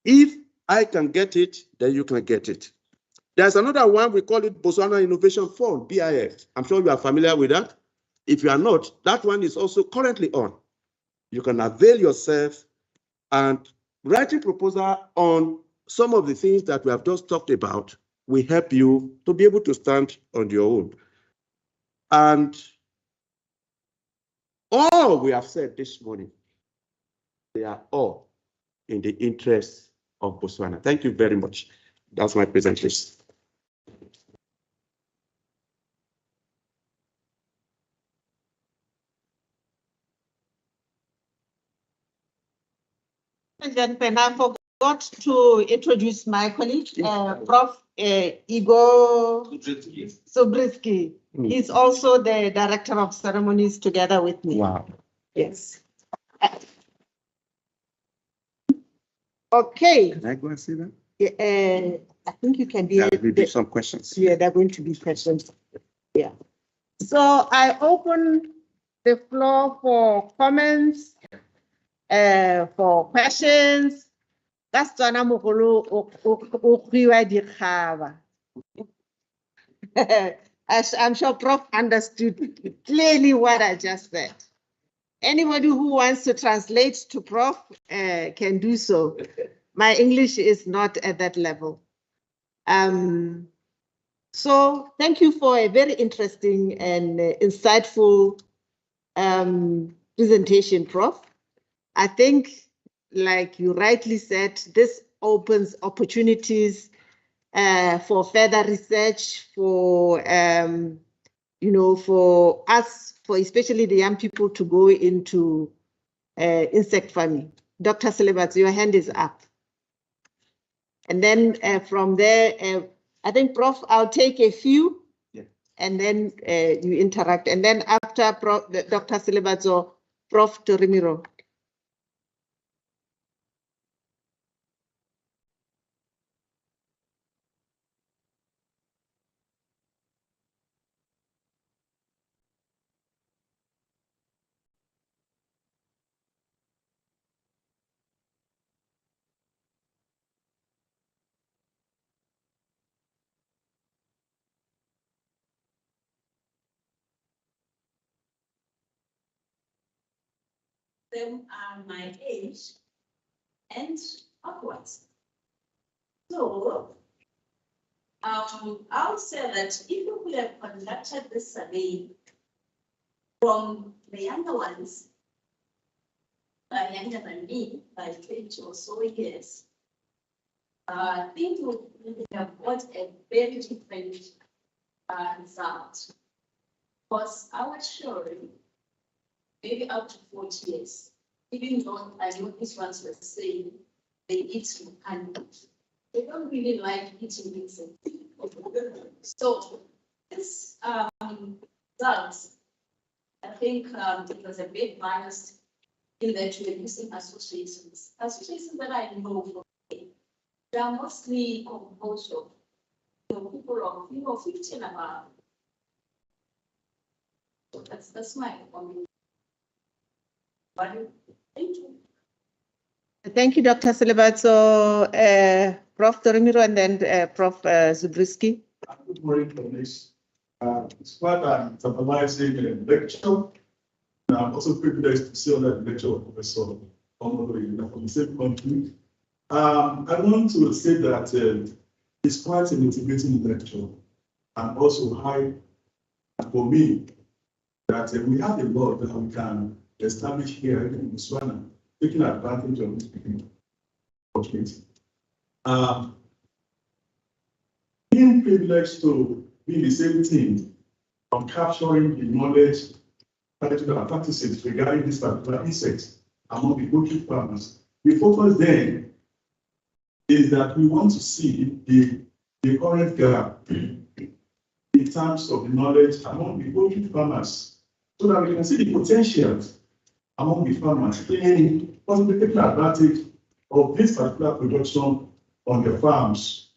If I can get it, then you can get it. There's another one, we call it Botswana Innovation Fund, BIF. I'm sure you are familiar with that. If you are not, that one is also currently on. You can avail yourself, and writing proposal on some of the things that we have just talked about will help you to be able to stand on your own. And all we have said this morning, they are all in the interest of Botswana. Thank you very much. That's my presentation. Gentlemen, I forgot to introduce my colleague, Prof Igor Sobrisky. He's also the Director of Ceremonies together with me. Wow. Yes. Okay. Can I go and see that? I think you can be. There will be some questions. Yeah, there are going to be questions. Yeah. So I open the floor for comments, for questions. I'm sure Prof understood clearly what I just said. Anybody who wants to translate to Prof can do so. My English is not at that level. So thank you for a very interesting and insightful presentation, Prof. I think, like you rightly said, this opens opportunities for further research, for for us, for especially the young people to go into insect farming. Dr. Silibats, your hand is up. And then from there, I think, Prof, I'll take a few, and then you interact. And then after Dr. Silibats or Prof Torimiro. Them are my age and upwards. So I would say that if you could have conducted this survey from the younger ones, younger than me by 20 or so years, I think we would have got a very different result. Because our children, maybe up to 40 years, even though I know these ones were saying they eat honey, they don't really like eating insects. So this result, I think it was a bit biased in that we're using associations. Associations that I know from they are mostly composed of people of 50 and above. So that's my opinion. Thank you. Thank you, Dr. Silibats. So, Prof. Torimiro and then Prof. Zubriski. Good morning, colleagues. It's quite an tantalizing lecture. And I'm also privileged to see that lecture of Professor Omoloye from the same country. I want to say that it's quite a motivating lecture and also high for me that we have a lot that we can establish here in Botswana, taking advantage of this opportunity. Being privileged to be in the same team on capturing the knowledge and practices regarding this particular insect among the poultry farmers, the focus then is that we want to see the current gap in terms of the knowledge among the poultry farmers so that we can see the potentials among the farmers in possibly taking advantage of this particular production on their farms,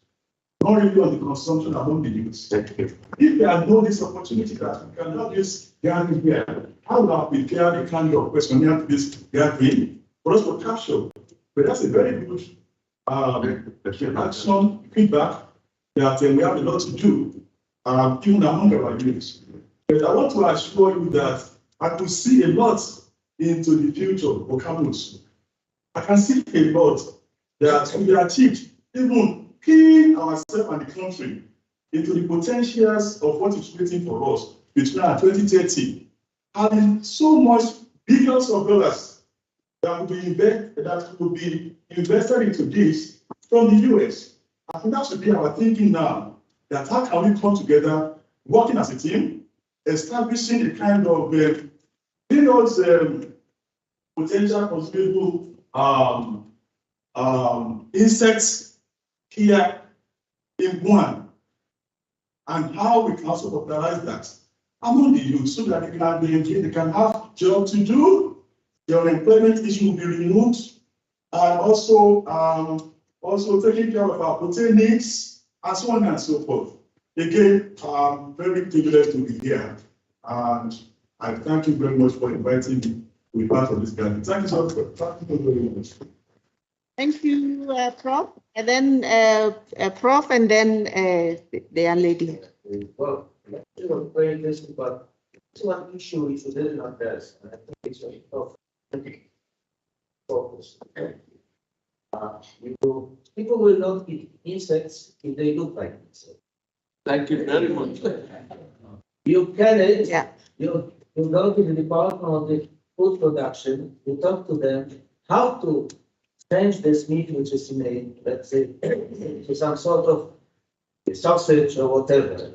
not really on the consumption among the youth. If there are no this opportunity that we can have this gathering here, how will I prepare the kind of questionnaire to this gathering for us to capture? But that's a very good action feedback that we have a lot to do, even among our youth. But I want to assure you that I could see a lot into the future of Camus. I can see a lot that we achieved, even keying ourselves and the country into the potentials of what is waiting for us between 2030, having so much billions of dollars that will be invested into this from the US. I think that should be our thinking now, that how can we come together, working as a team, establishing a kind of potential possible insects here in BUAN, and how we can also popularize that among the youth so that they can have job to do, their employment issue will be removed, and also taking care of our protein needs, and so on and so forth. Again, I'm very privileged to be here, and I thank you very much for inviting me to be part of this gathering. Thank you so much. Thank you very much. Thank you, Prof. And then Prof. and then the young lady. Well, it was very interesting, but this one issue is really not this. I think it's a tough focus. People will not eat insects if they look like insects. Thank you very much. You can Yeah. you go to the department of the food production, you talk to them, how to change this meat, which is in a, let's say, to some sort of sausage or whatever.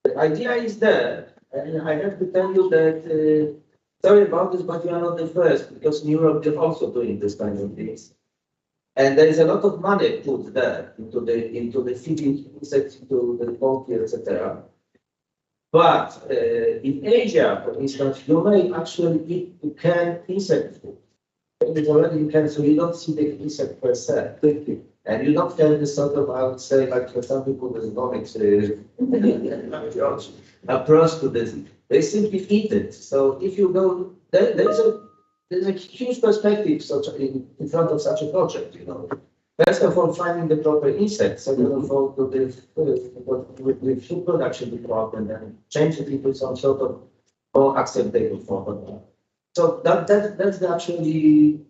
The idea is there, and I have to tell you that, sorry about this, but you are not the first, because in Europe they're also doing this kind of things. And there is a lot of money put there into the feeding insects, into the poultry, etc. But in Asia, for instance, you may actually eat canned insect food. It's already in can, so you don't see the insect per se quickly. And you don't have this sort of, I would say, like for some people with economics approach to this. They simply eat it. So if you go, there's a huge perspective in front of such a project, you know. First of all, finding the proper insects. Second of all, with food production department and change it into some sort of more acceptable form. So that's the actually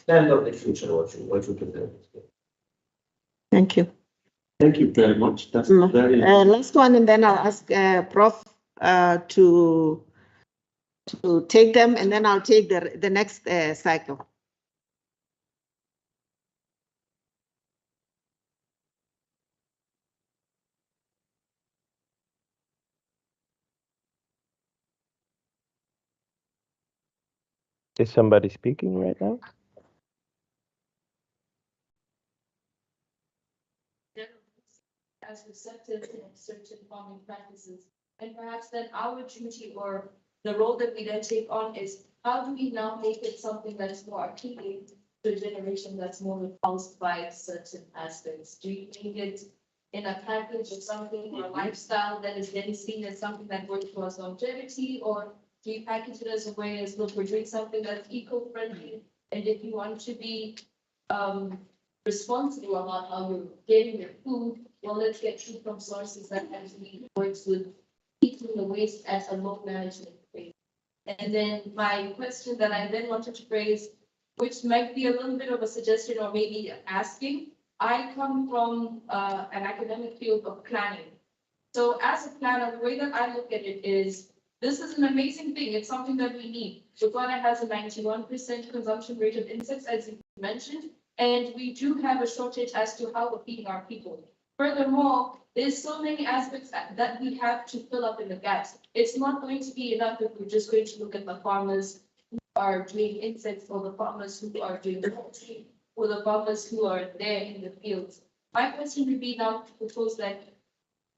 kind of the future what you can do. Thank you. Thank you very much. That's very. Last one, and then I'll ask Prof to take them, and then I'll take the next cycle. Is somebody speaking right now? As receptive to certain farming practices, and perhaps then our duty or the role that we then take on is how do we now make it something that is more appealing to a generation that's more repulsed by certain aspects? Do you make it in a package of something or a lifestyle that is then seen as something that works towards longevity, or do you package it as a way as, look, we're doing something that's eco-friendly, and if you want to be responsible about how you're getting your food, well, let's get food from sources that actually works with eating the waste at a low management rate. And then my question that I then wanted to raise, which might be a little bit of a suggestion or maybe asking, I come from an academic field of planning. So as a planner, the way that I look at it is, this is an amazing thing. It's something that we need. Botswana has a 91% consumption rate of insects, as you mentioned, and we do have a shortage as to how we're feeding our people. Furthermore, there's so many aspects that we have to fill up in the gaps. It's not going to be enough if we're just going to look at the farmers who are doing insects, or the farmers who are doing poultry, or the farmers who are there in the fields. My question would be now to propose that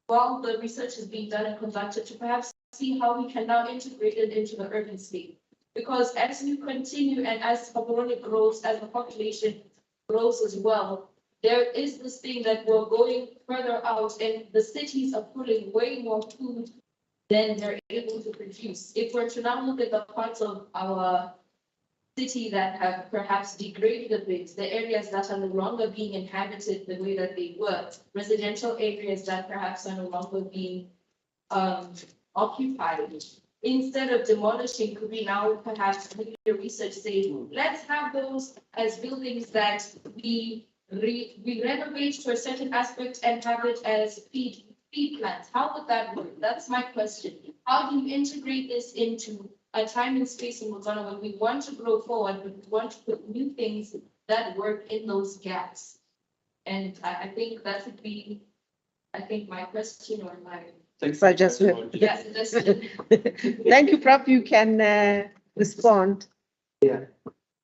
while the research is being done and conducted, to perhaps see how we can now integrate it into the urban state. Because as you continue and as Omoloye grows, as the population grows as well, there is this thing that we're going further out and the cities are pulling way more food than they're able to produce. If we're to now look at the parts of our city that have perhaps degraded a bit, the areas that are no longer being inhabited the way that they were, residential areas that perhaps are no longer being occupied. Instead of demolishing, could we now perhaps do the research say, let's have those as buildings that we renovate to a certain aspect and have it as feed plants? How would that work? That's my question. How do you integrate this into a time and space in Botswana when we want to grow forward, but we want to put new things that work in those gaps? And I think that would be, my question or my Suggestion. suggestion. Thank you, Prof. You can respond. Yeah,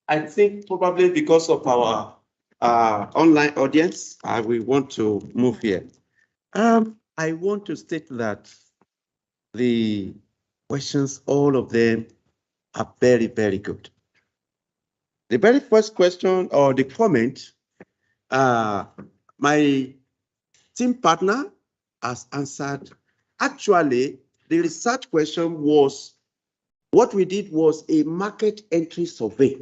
I think probably because of our online audience, we want to move here. I want to state that the questions, all of them, are very, very good. The very first question or the comment, my team partner has answered. Actually, the research question was, what we did was a market entry survey.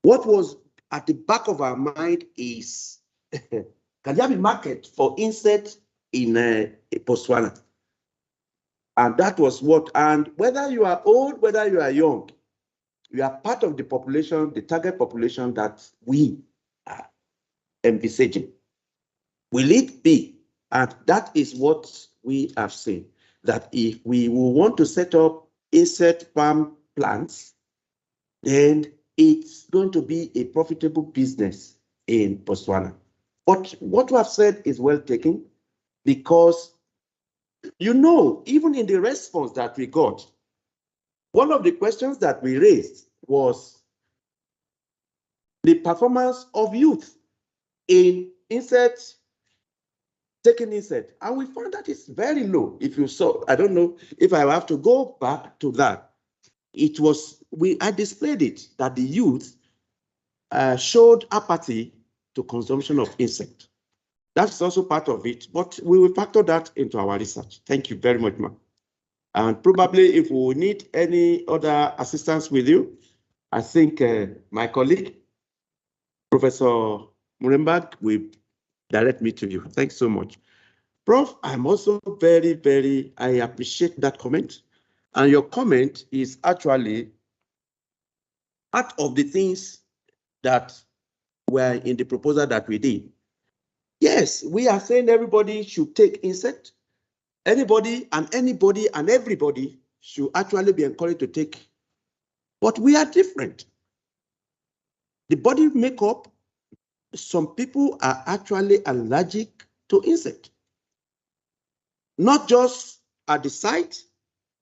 What was at the back of our mind is, can there be market for insects in Botswana? And that was what, and whether you are old, whether you are young, you are part of the population, the target population that we are envisaging. Will it be? And that is what we have seen, that if we will want to set up insect farm plants, then it's going to be a profitable business in Botswana. But what we have said is well taken, because even in the response that we got, one of the questions that we raised was the performance of youth in taking insect, and we found that it's very low. If you saw, I don't know if I have to go back to that. I displayed it that the youth showed apathy to consumption of insect. That's also part of it, but we will factor that into our research. Thank you very much, ma'am. And probably if we need any other assistance with you, I think my colleague, Professor Murembag, will direct me to you. Thanks so much. Prof, I'm also I appreciate that comment. And your comment is actually part of the things that were in the proposal that we did. Yes, we are saying everybody should take insect. Anybody and everybody should actually be encouraged to take. But we are different. The body makeup, some people are actually allergic to insect. Not just at the site,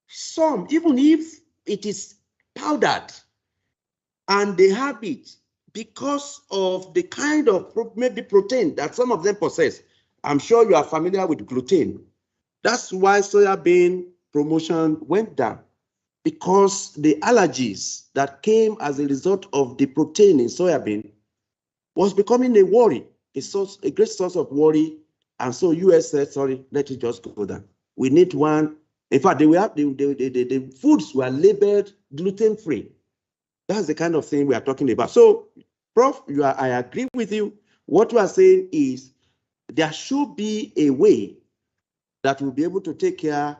some, even if it is powdered, and they have it because of the kind of maybe protein that some of them possess. I'm sure you are familiar with gluten. That's why soya bean promotion went down, because the allergies that came as a result of the protein in soya bean was becoming a worry, a great source of worry. And so US said, sorry, let it just go down. We need one. In fact, the foods were labeled gluten-free. That's the kind of thing we are talking about. So, Prof, I agree with you. What we are saying is there should be a way that we'll be able to take care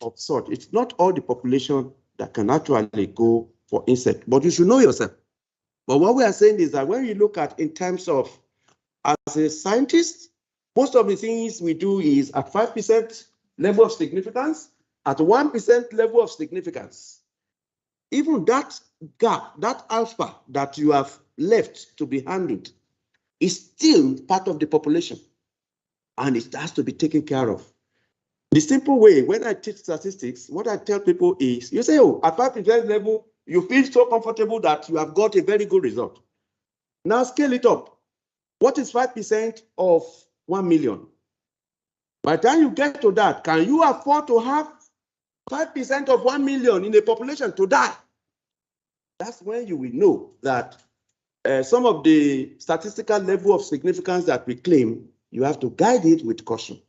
of salt. It's not all the population that can actually go for insect, but you should know yourself. But what we are saying is that when you look at in terms of, as a scientist, most of the things we do is at 5% level of significance, at 1% level of significance. Even that gap, that alpha that you have left to be handled is still part of the population, and it has to be taken care of. The simple way, when I teach statistics, what I tell people is, you say, oh, at 5% level, you feel so comfortable that you have got a very good result. Now scale it up. What is 5% of 1 million? By the time you get to that, can you afford to have 5% of 1 million in a population to die? That's when you will know that some of the statistical level of significance that we claim, you have to guide it with caution.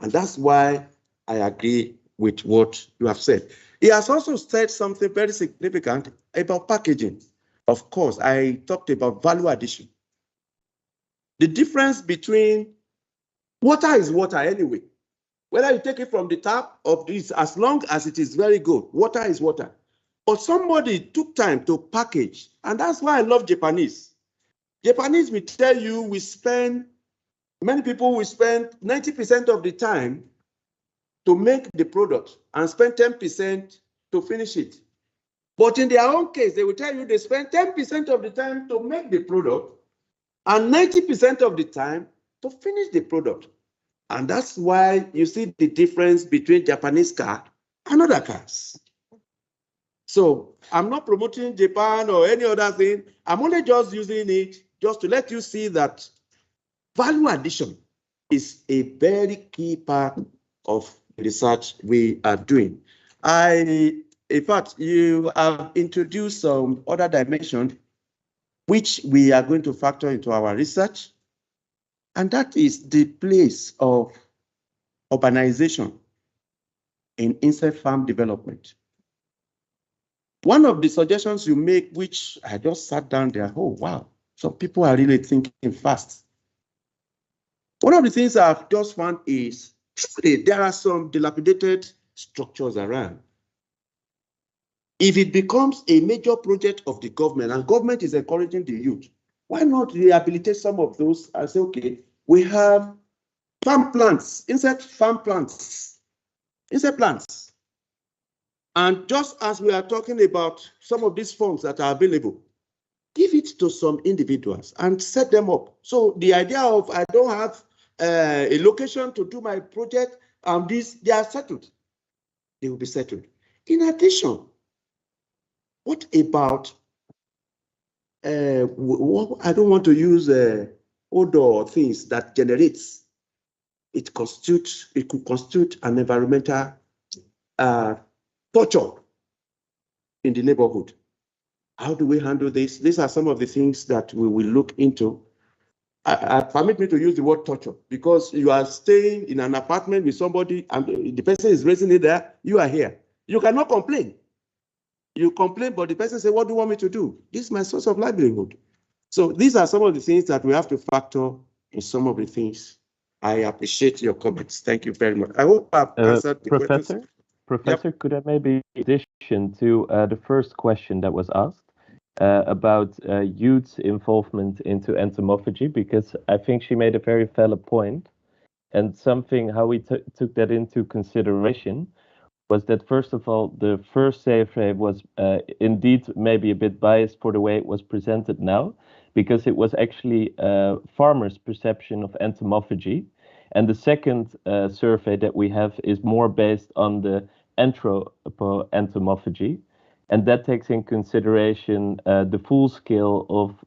And that's why I agree with what you have said. He has also said something very significant about packaging. Of course, I talked about value addition. The difference between water is water anyway. Whether you take it from the tap or this, as long as it is very good, water is water. But somebody took time to package, and that's why I love Japanese. Japanese will tell you many people will spend 90% of the time to make the product and spend 10% to finish it. But in their own case, they will tell you they spend 10% of the time to make the product and 90% of the time to finish the product. And that's why you see the difference between Japanese car and other cars. So I'm not promoting Japan or any other thing. I'm only just using it just to let you see that value addition is a very key part of the research we are doing. In fact, you have introduced some other dimensions which we are going to factor into our research, and that is the place of urbanization in insect farm development. One of the suggestions you make, which I just sat down there, oh, wow, some people are really thinking fast. One of the things I've just found is there are some dilapidated structures around. If it becomes a major project of the government and government is encouraging the youth, why not rehabilitate some of those and say, okay, we have farm plants, insect farm plants, insect plants. And just as we are talking about some of these funds that are available, give it to some individuals and set them up. So the idea of I don't have a location to do my project, and they are settled. They will be settled. In addition, what about, I don't want to use odor things that generates. It could constitute an environmental torture in the neighborhood. How do we handle this? These are some of the things that we will look into. Permit me to use the word torture, because you are staying in an apartment with somebody and the person is raising it there, you are here. You cannot complain. You complain, but the person says, what do you want me to do? This is my source of livelihood. So these are some of the things that we have to factor in some of the things. I appreciate your comments. Thank you very much. I hope I've answered the questions. Professor, could I maybe addition to the first question that was asked about youth involvement into entomophagy, because I think she made a very valid point, and something how we took that into consideration was that, first of all, the first survey was indeed maybe a bit biased for the way it was presented now, because it was actually farmers' perception of entomophagy. And the second survey that we have is more based on the Anthropo-Entomography, and that takes in consideration the full scale of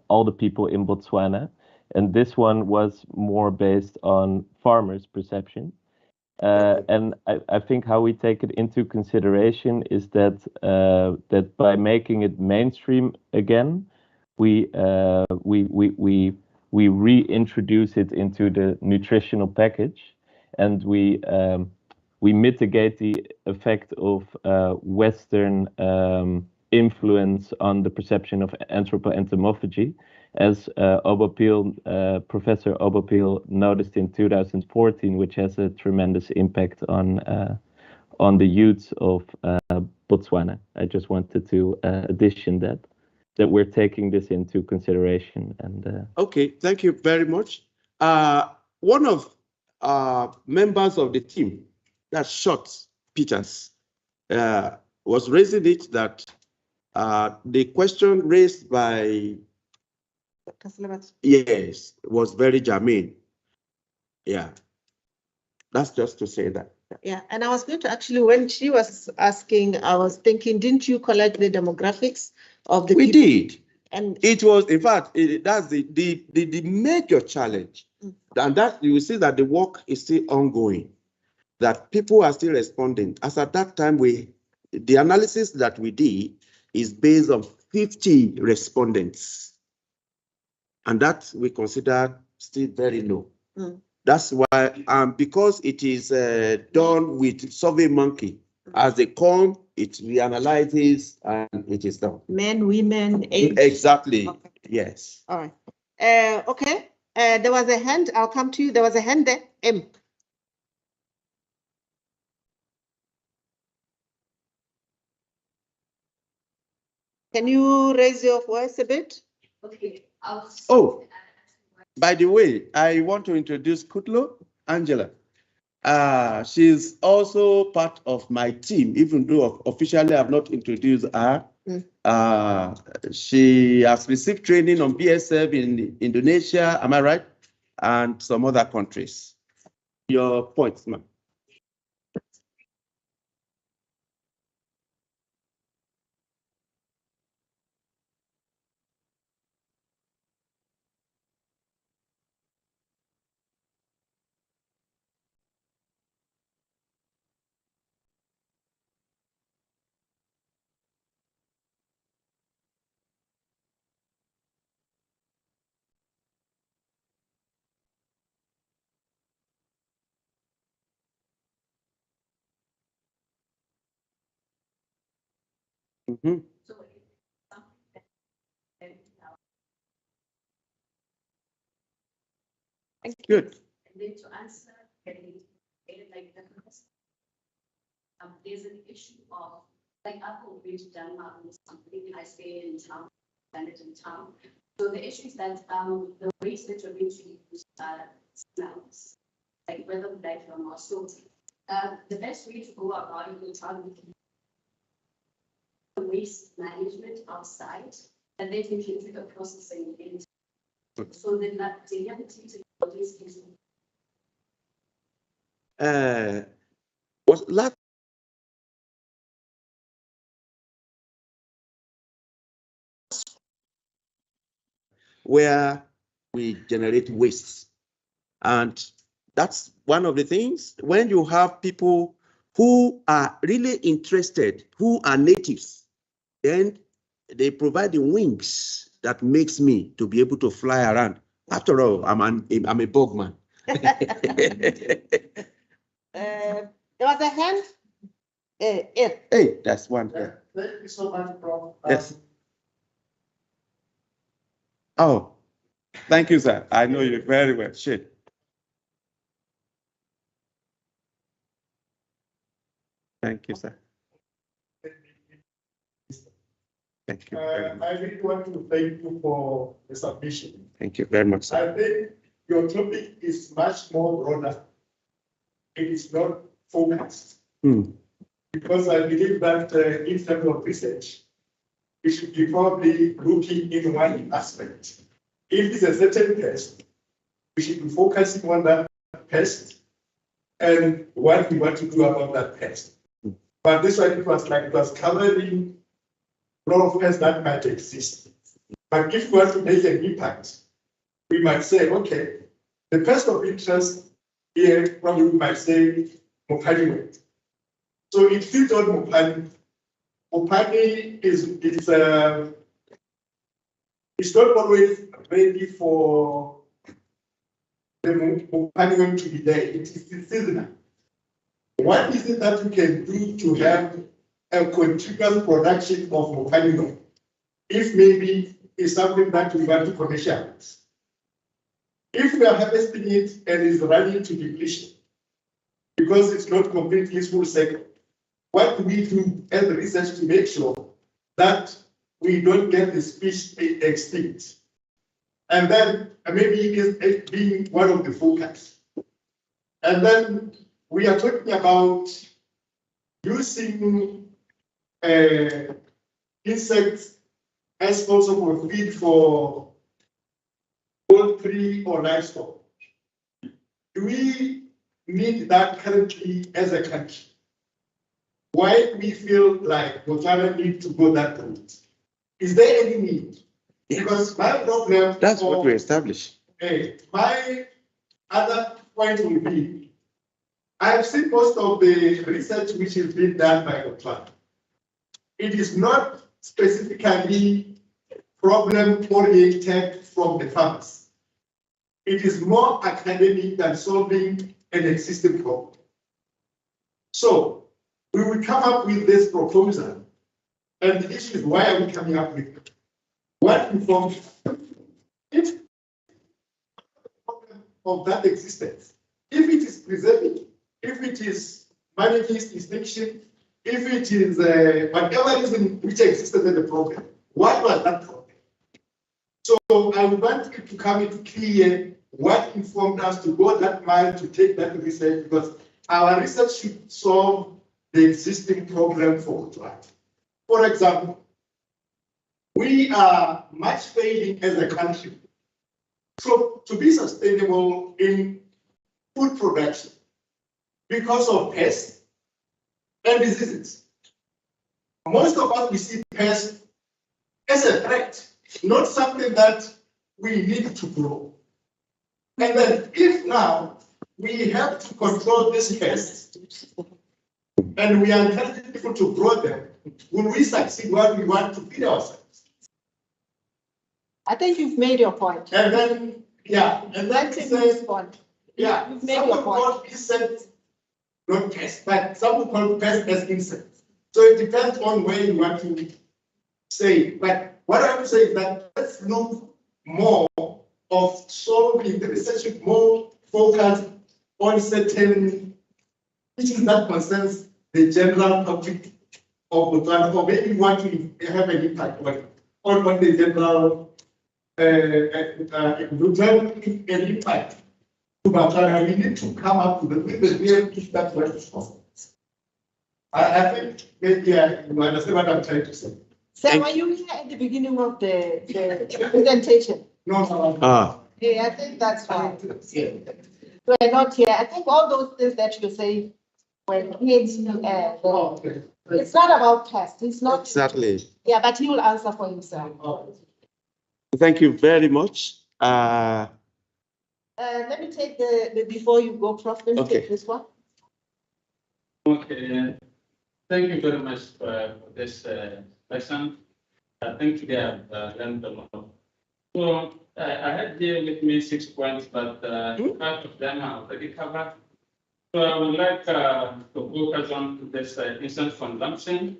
all the people in Botswana. And this one was more based on farmers' perception. And I think how we take it into consideration is that that by making it mainstream again, we reintroduce it into the nutritional package, and we mitigate the effect of Western influence on the perception of Anthropo-Entomography, as Professor Obopil noticed in 2014, which has a tremendous impact on the youth of Botswana. I just wanted to addition that we're taking this into consideration. And okay, thank you very much. One of members of the team that shot Peters was raising it that the question raised by yes was very germane. Yeah, that's just to say that. Yeah, and I was going to actually, when she was asking, I was thinking, didn't you collect the demographics of the we people? did. And it was, in fact, that's the major challenge. And that you will see that the work is still ongoing, that people are still responding. As at that time, the analysis that we did is based on 50 respondents. And that we consider still very low. That's why, because it is done with Survey Monkey, as they come, it reanalyzes and it is done. Men, women, age. Exactly. Okay. Yes. All right. Okay. There was a hand. I'll come to you. There was a hand there. M. Can you raise your voice a bit? Okay. Oh, by the way, I want to introduce Kutlo, Angela. She's also part of my team, even though officially I've not introduced her. She has received training on BSF in Indonesia, am I right? And some other countries. Your points, ma'am. Mm-hmm. Good. And then to answer, there's an issue of, like, I've been to Denmark and something, I stay in town, manage in town. So the issue is that the ways that you're going to use smells, like whether black or not. So the best way to go about it in town would be waste management outside. and then you can do the processing in. So then that the ability to produce is was last where we generate waste. And that's one of the things when you have people who are really interested, who are natives, then they provide the wings that makes me to be able to fly around. After all, I'm a bogman. There was a hand. Hey, that's one here. Thank you so much, Prof. Yes. Oh, thank you, sir. I know you very well. Shit. Thank you, sir. Thank you very much. I really want to thank you for the submission. Thank you very much, sir. I think your topic is much more broader. It is not focused. Because I believe that in terms of research, we should be probably looking in one aspect. If it's a certain pest, we should be focusing on that pest and what we want to do about that pest. But this one, it was covering a lot of pests that might exist. But if we want to make an impact, we might say, okay, the pest of interest here, probably we might say Mopani. So it feeds on Mopani. Mopani it's not always ready for the Mopani to be there. It is seasonal. What is it that we can do to have a continuous production of Mopani if maybe it's something that we want to commercialize? If we are harvesting it and it's running to depletion because it's not completely full cycle, what do we do as research to make sure that we don't get the species extinct? And then maybe it is being one of the focus. And then we are talking about using insects as also for feed for poultry or livestock. Do we need that currently as a country? Why do we feel like Botswana need to go that route? Is there any need? Yes. Because my problem. That's what we established. My other point will be, I've seen most of the research which is being done by Botswana. It is not specifically problem-oriented from the farmers. It is more academic than solving an existing problem. So we will come up with this proposal, and the issue is why are we coming up with it? What informs if of that existence? If it is preserving, if it is managing extinction, if it is whatever reason which existed as the problem, what was that problem? So I want it to come into clear what informed us to go that mile to take that research, because our research should solve the existing problem for Botswana. For example, we are much failing as a country. So to be sustainable in food production because of pests and diseases. Most of us, we see pests as a threat, not something that we need to grow. And then if now we have to control these pests and we are encouraging people to grow them, will we succeed what we want to feed ourselves? I think you've made your point. And then, yeah, and then That's he a says, point. yeah, You've made some your would point. call insects not pests, but some would call pests as insects. So it depends on where you want to say. But what I would say is that let's look more of solving the research, more focused on certain issues that concerns the general public of Botswana, or maybe you want to have an impact on the general, an impact to Botswana. We need to come up with the real issue that's what is possible. I think maybe you understand what I'm trying to say. So were you here at the beginning of the presentation? No. Yeah, I think that's fine. We're not here. I think all those things that you say were kids. It's not about test. It's not. Exactly. Yeah, but he will answer for himself. Thank you very much. Let me take the before you go, Prof. Let me take this one. Okay. Thank you very much for this lesson. I think today I've learned a lot. So I had here with me 6 points, but part of them are already covered. So I would like to focus on this instant consumption,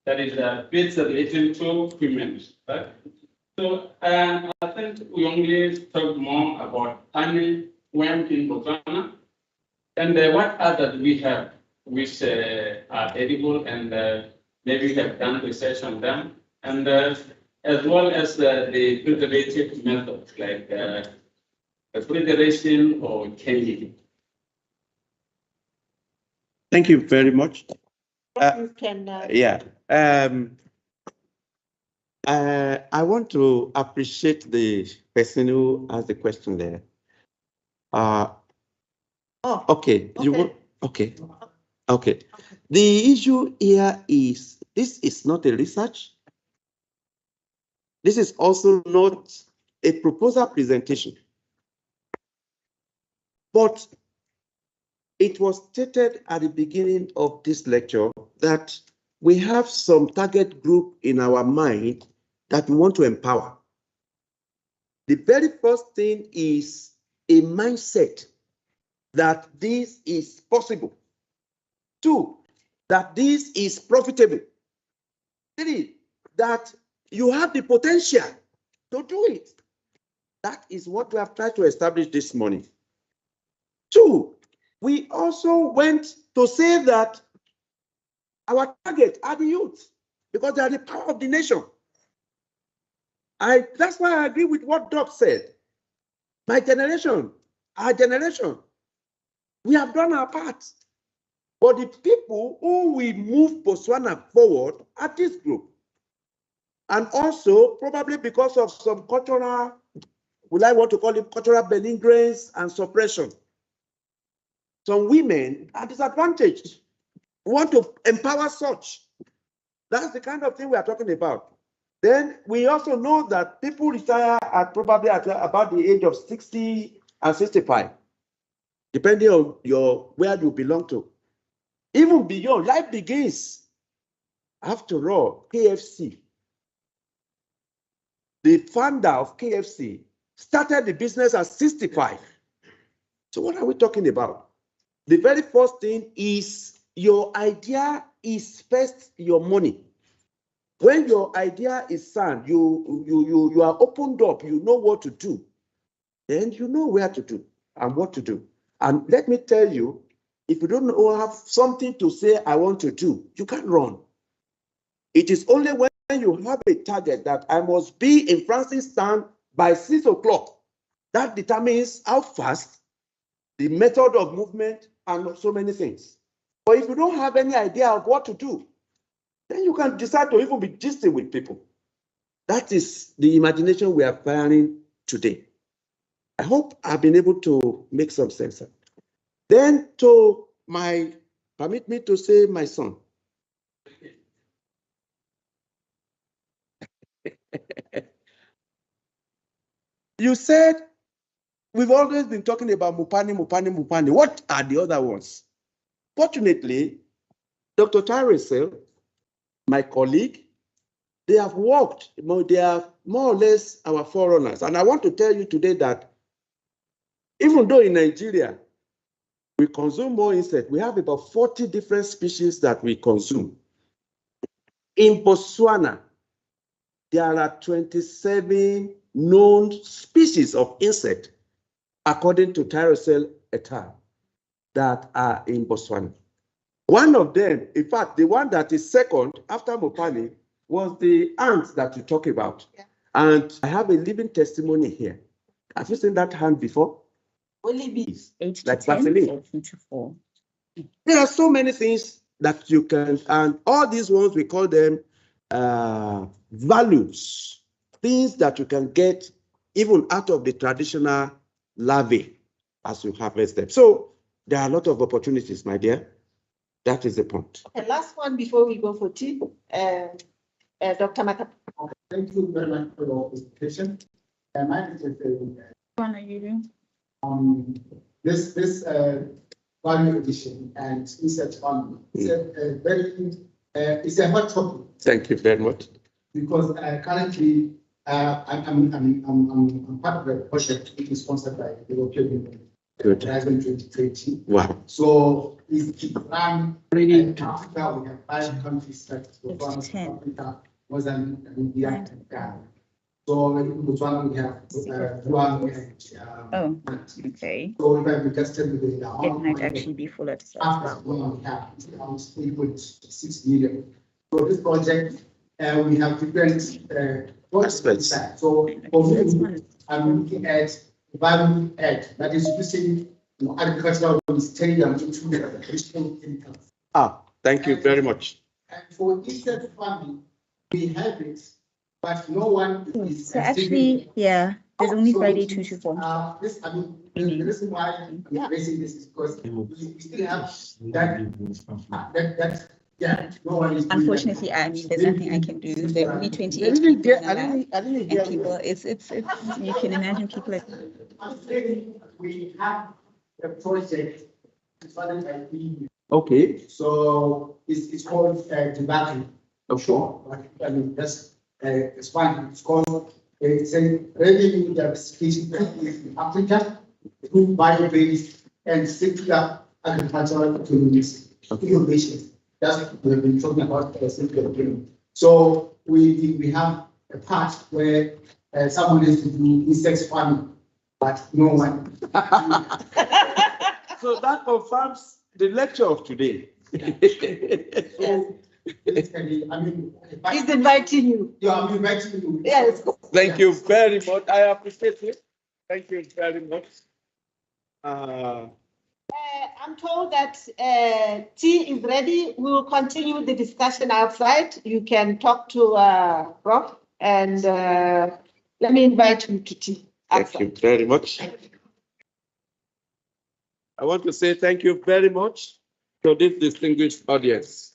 that is bids relating to humans, right? So I think we only talk more about honey, worm in Botswana, and what other do we have which are edible and maybe have done research on them, and as well as the preservative methods like refrigeration or canning. Thank you very much. You can. Yeah. I want to appreciate the person who asked the question there. Okay. Okay. The issue here is this is not a research. This is also not a proposal presentation. But it was stated at the beginning of this lecture that we have some target group in our mind that we want to empower. The very first thing is a mindset that this is possible. 2, that this is profitable. 3, that you have the potential to do it. That is what we have tried to establish this morning. 2, we also went to say that our target are the youth because they are the power of the nation. That's why I agree with what Doc said. My generation, our generation, we have done our part. But the people who will move Botswana forward are this group. And also, probably because of some cultural, will I want to call it cultural belligerence and suppression. Some women are disadvantaged. We want to empower such. That's the kind of thing we are talking about. Then we also know that people retire at probably at about the age of 60 and 65, depending on where you belong to. Even beyond, life begins. After all, KFC, the founder of KFC, started the business at 65. So what are we talking about? The very first thing is your idea is first your money. When your idea is sound, you are opened up, you know what to do. Then you know where to do and what to do. And let me tell you, if you don't have something to say, I want to do, you can't run. It is only when you have a target that I must be in Francis Town by 6 o'clock. That determines how fast, the method of movement, and so many things. But if you don't have any idea of what to do, then you can decide to even be gisting with people. That is the imagination we are firing today. I hope I've been able to make some sense. Then permit me to say my son. You said we've always been talking about Mupani. What are the other ones? Fortunately, Dr. Tyrese, my colleague, they have worked, they are more or less our forerunners. And I want to tell you today that even though in Nigeria, we consume more insects, we have about 40 different species that we consume. In Botswana, there are 27 known species of insect, according to Tyrese et al., that are in Botswana. One of them, in fact, the one that is second after Mopani, was the ants that you talk about. Yeah. And I have a living testimony here. Have you seen that ant before? Only bees, like Vaseline. There are so many things that you can, and all these ones, we call them values, things that you can get even out of the traditional larvae as you harvest them. So there are a lot of opportunities, my dear. That is the point. Okay, last one before we go for tea. Dr. Mata. Thank you very much for your presentation. My name is this value addition and research on it's a hot topic. Thank you very much. Because currently I'm part of a project which is sponsored by the European Union. Good. Horizon 2020. Wow. So it's run in Africa. We have 5 countries that Africa, Mozambique, Namibia, and Ghana. So in Botswana we have BUAN and okay. So if I registered with the It might actually be full of after BUAN we have around 3.6 million. So this project we have different aspects. So for me, I'm looking at value add, that is using agricultural stadium into the traditional chemicals. Thank you very much. And for insect farming, we have it, but no one is. So actually, yeah, there's only Friday 2 to 4. This, I mean, the reason why I'm raising this is because we still have that. Yeah, no one is. Unfortunately, I mean, there's nothing I can do. There are only 28 people in the lab, and people, it's, you can imagine people like. We have a project funded by EU. Okay. So it's called debating. Oh, sure. I mean, that's it's fine. It's called it's a revenue diversification in Africa through bio-based and circular agricultural economies innovations. That's what we've been talking about circular economy. So we have a part where someone has to do insect farming, but no one. So that confirms the lecture of today. So, I mean, he's inviting you. Yeah, I'm inviting you. Yes. Thank you very much. I appreciate it. Thank you very much. I'm told that tea is ready. We will continue the discussion outside. You can talk to Prof. And let me invite you to tea. Thank you very much. I want to say thank you very much to this distinguished audience.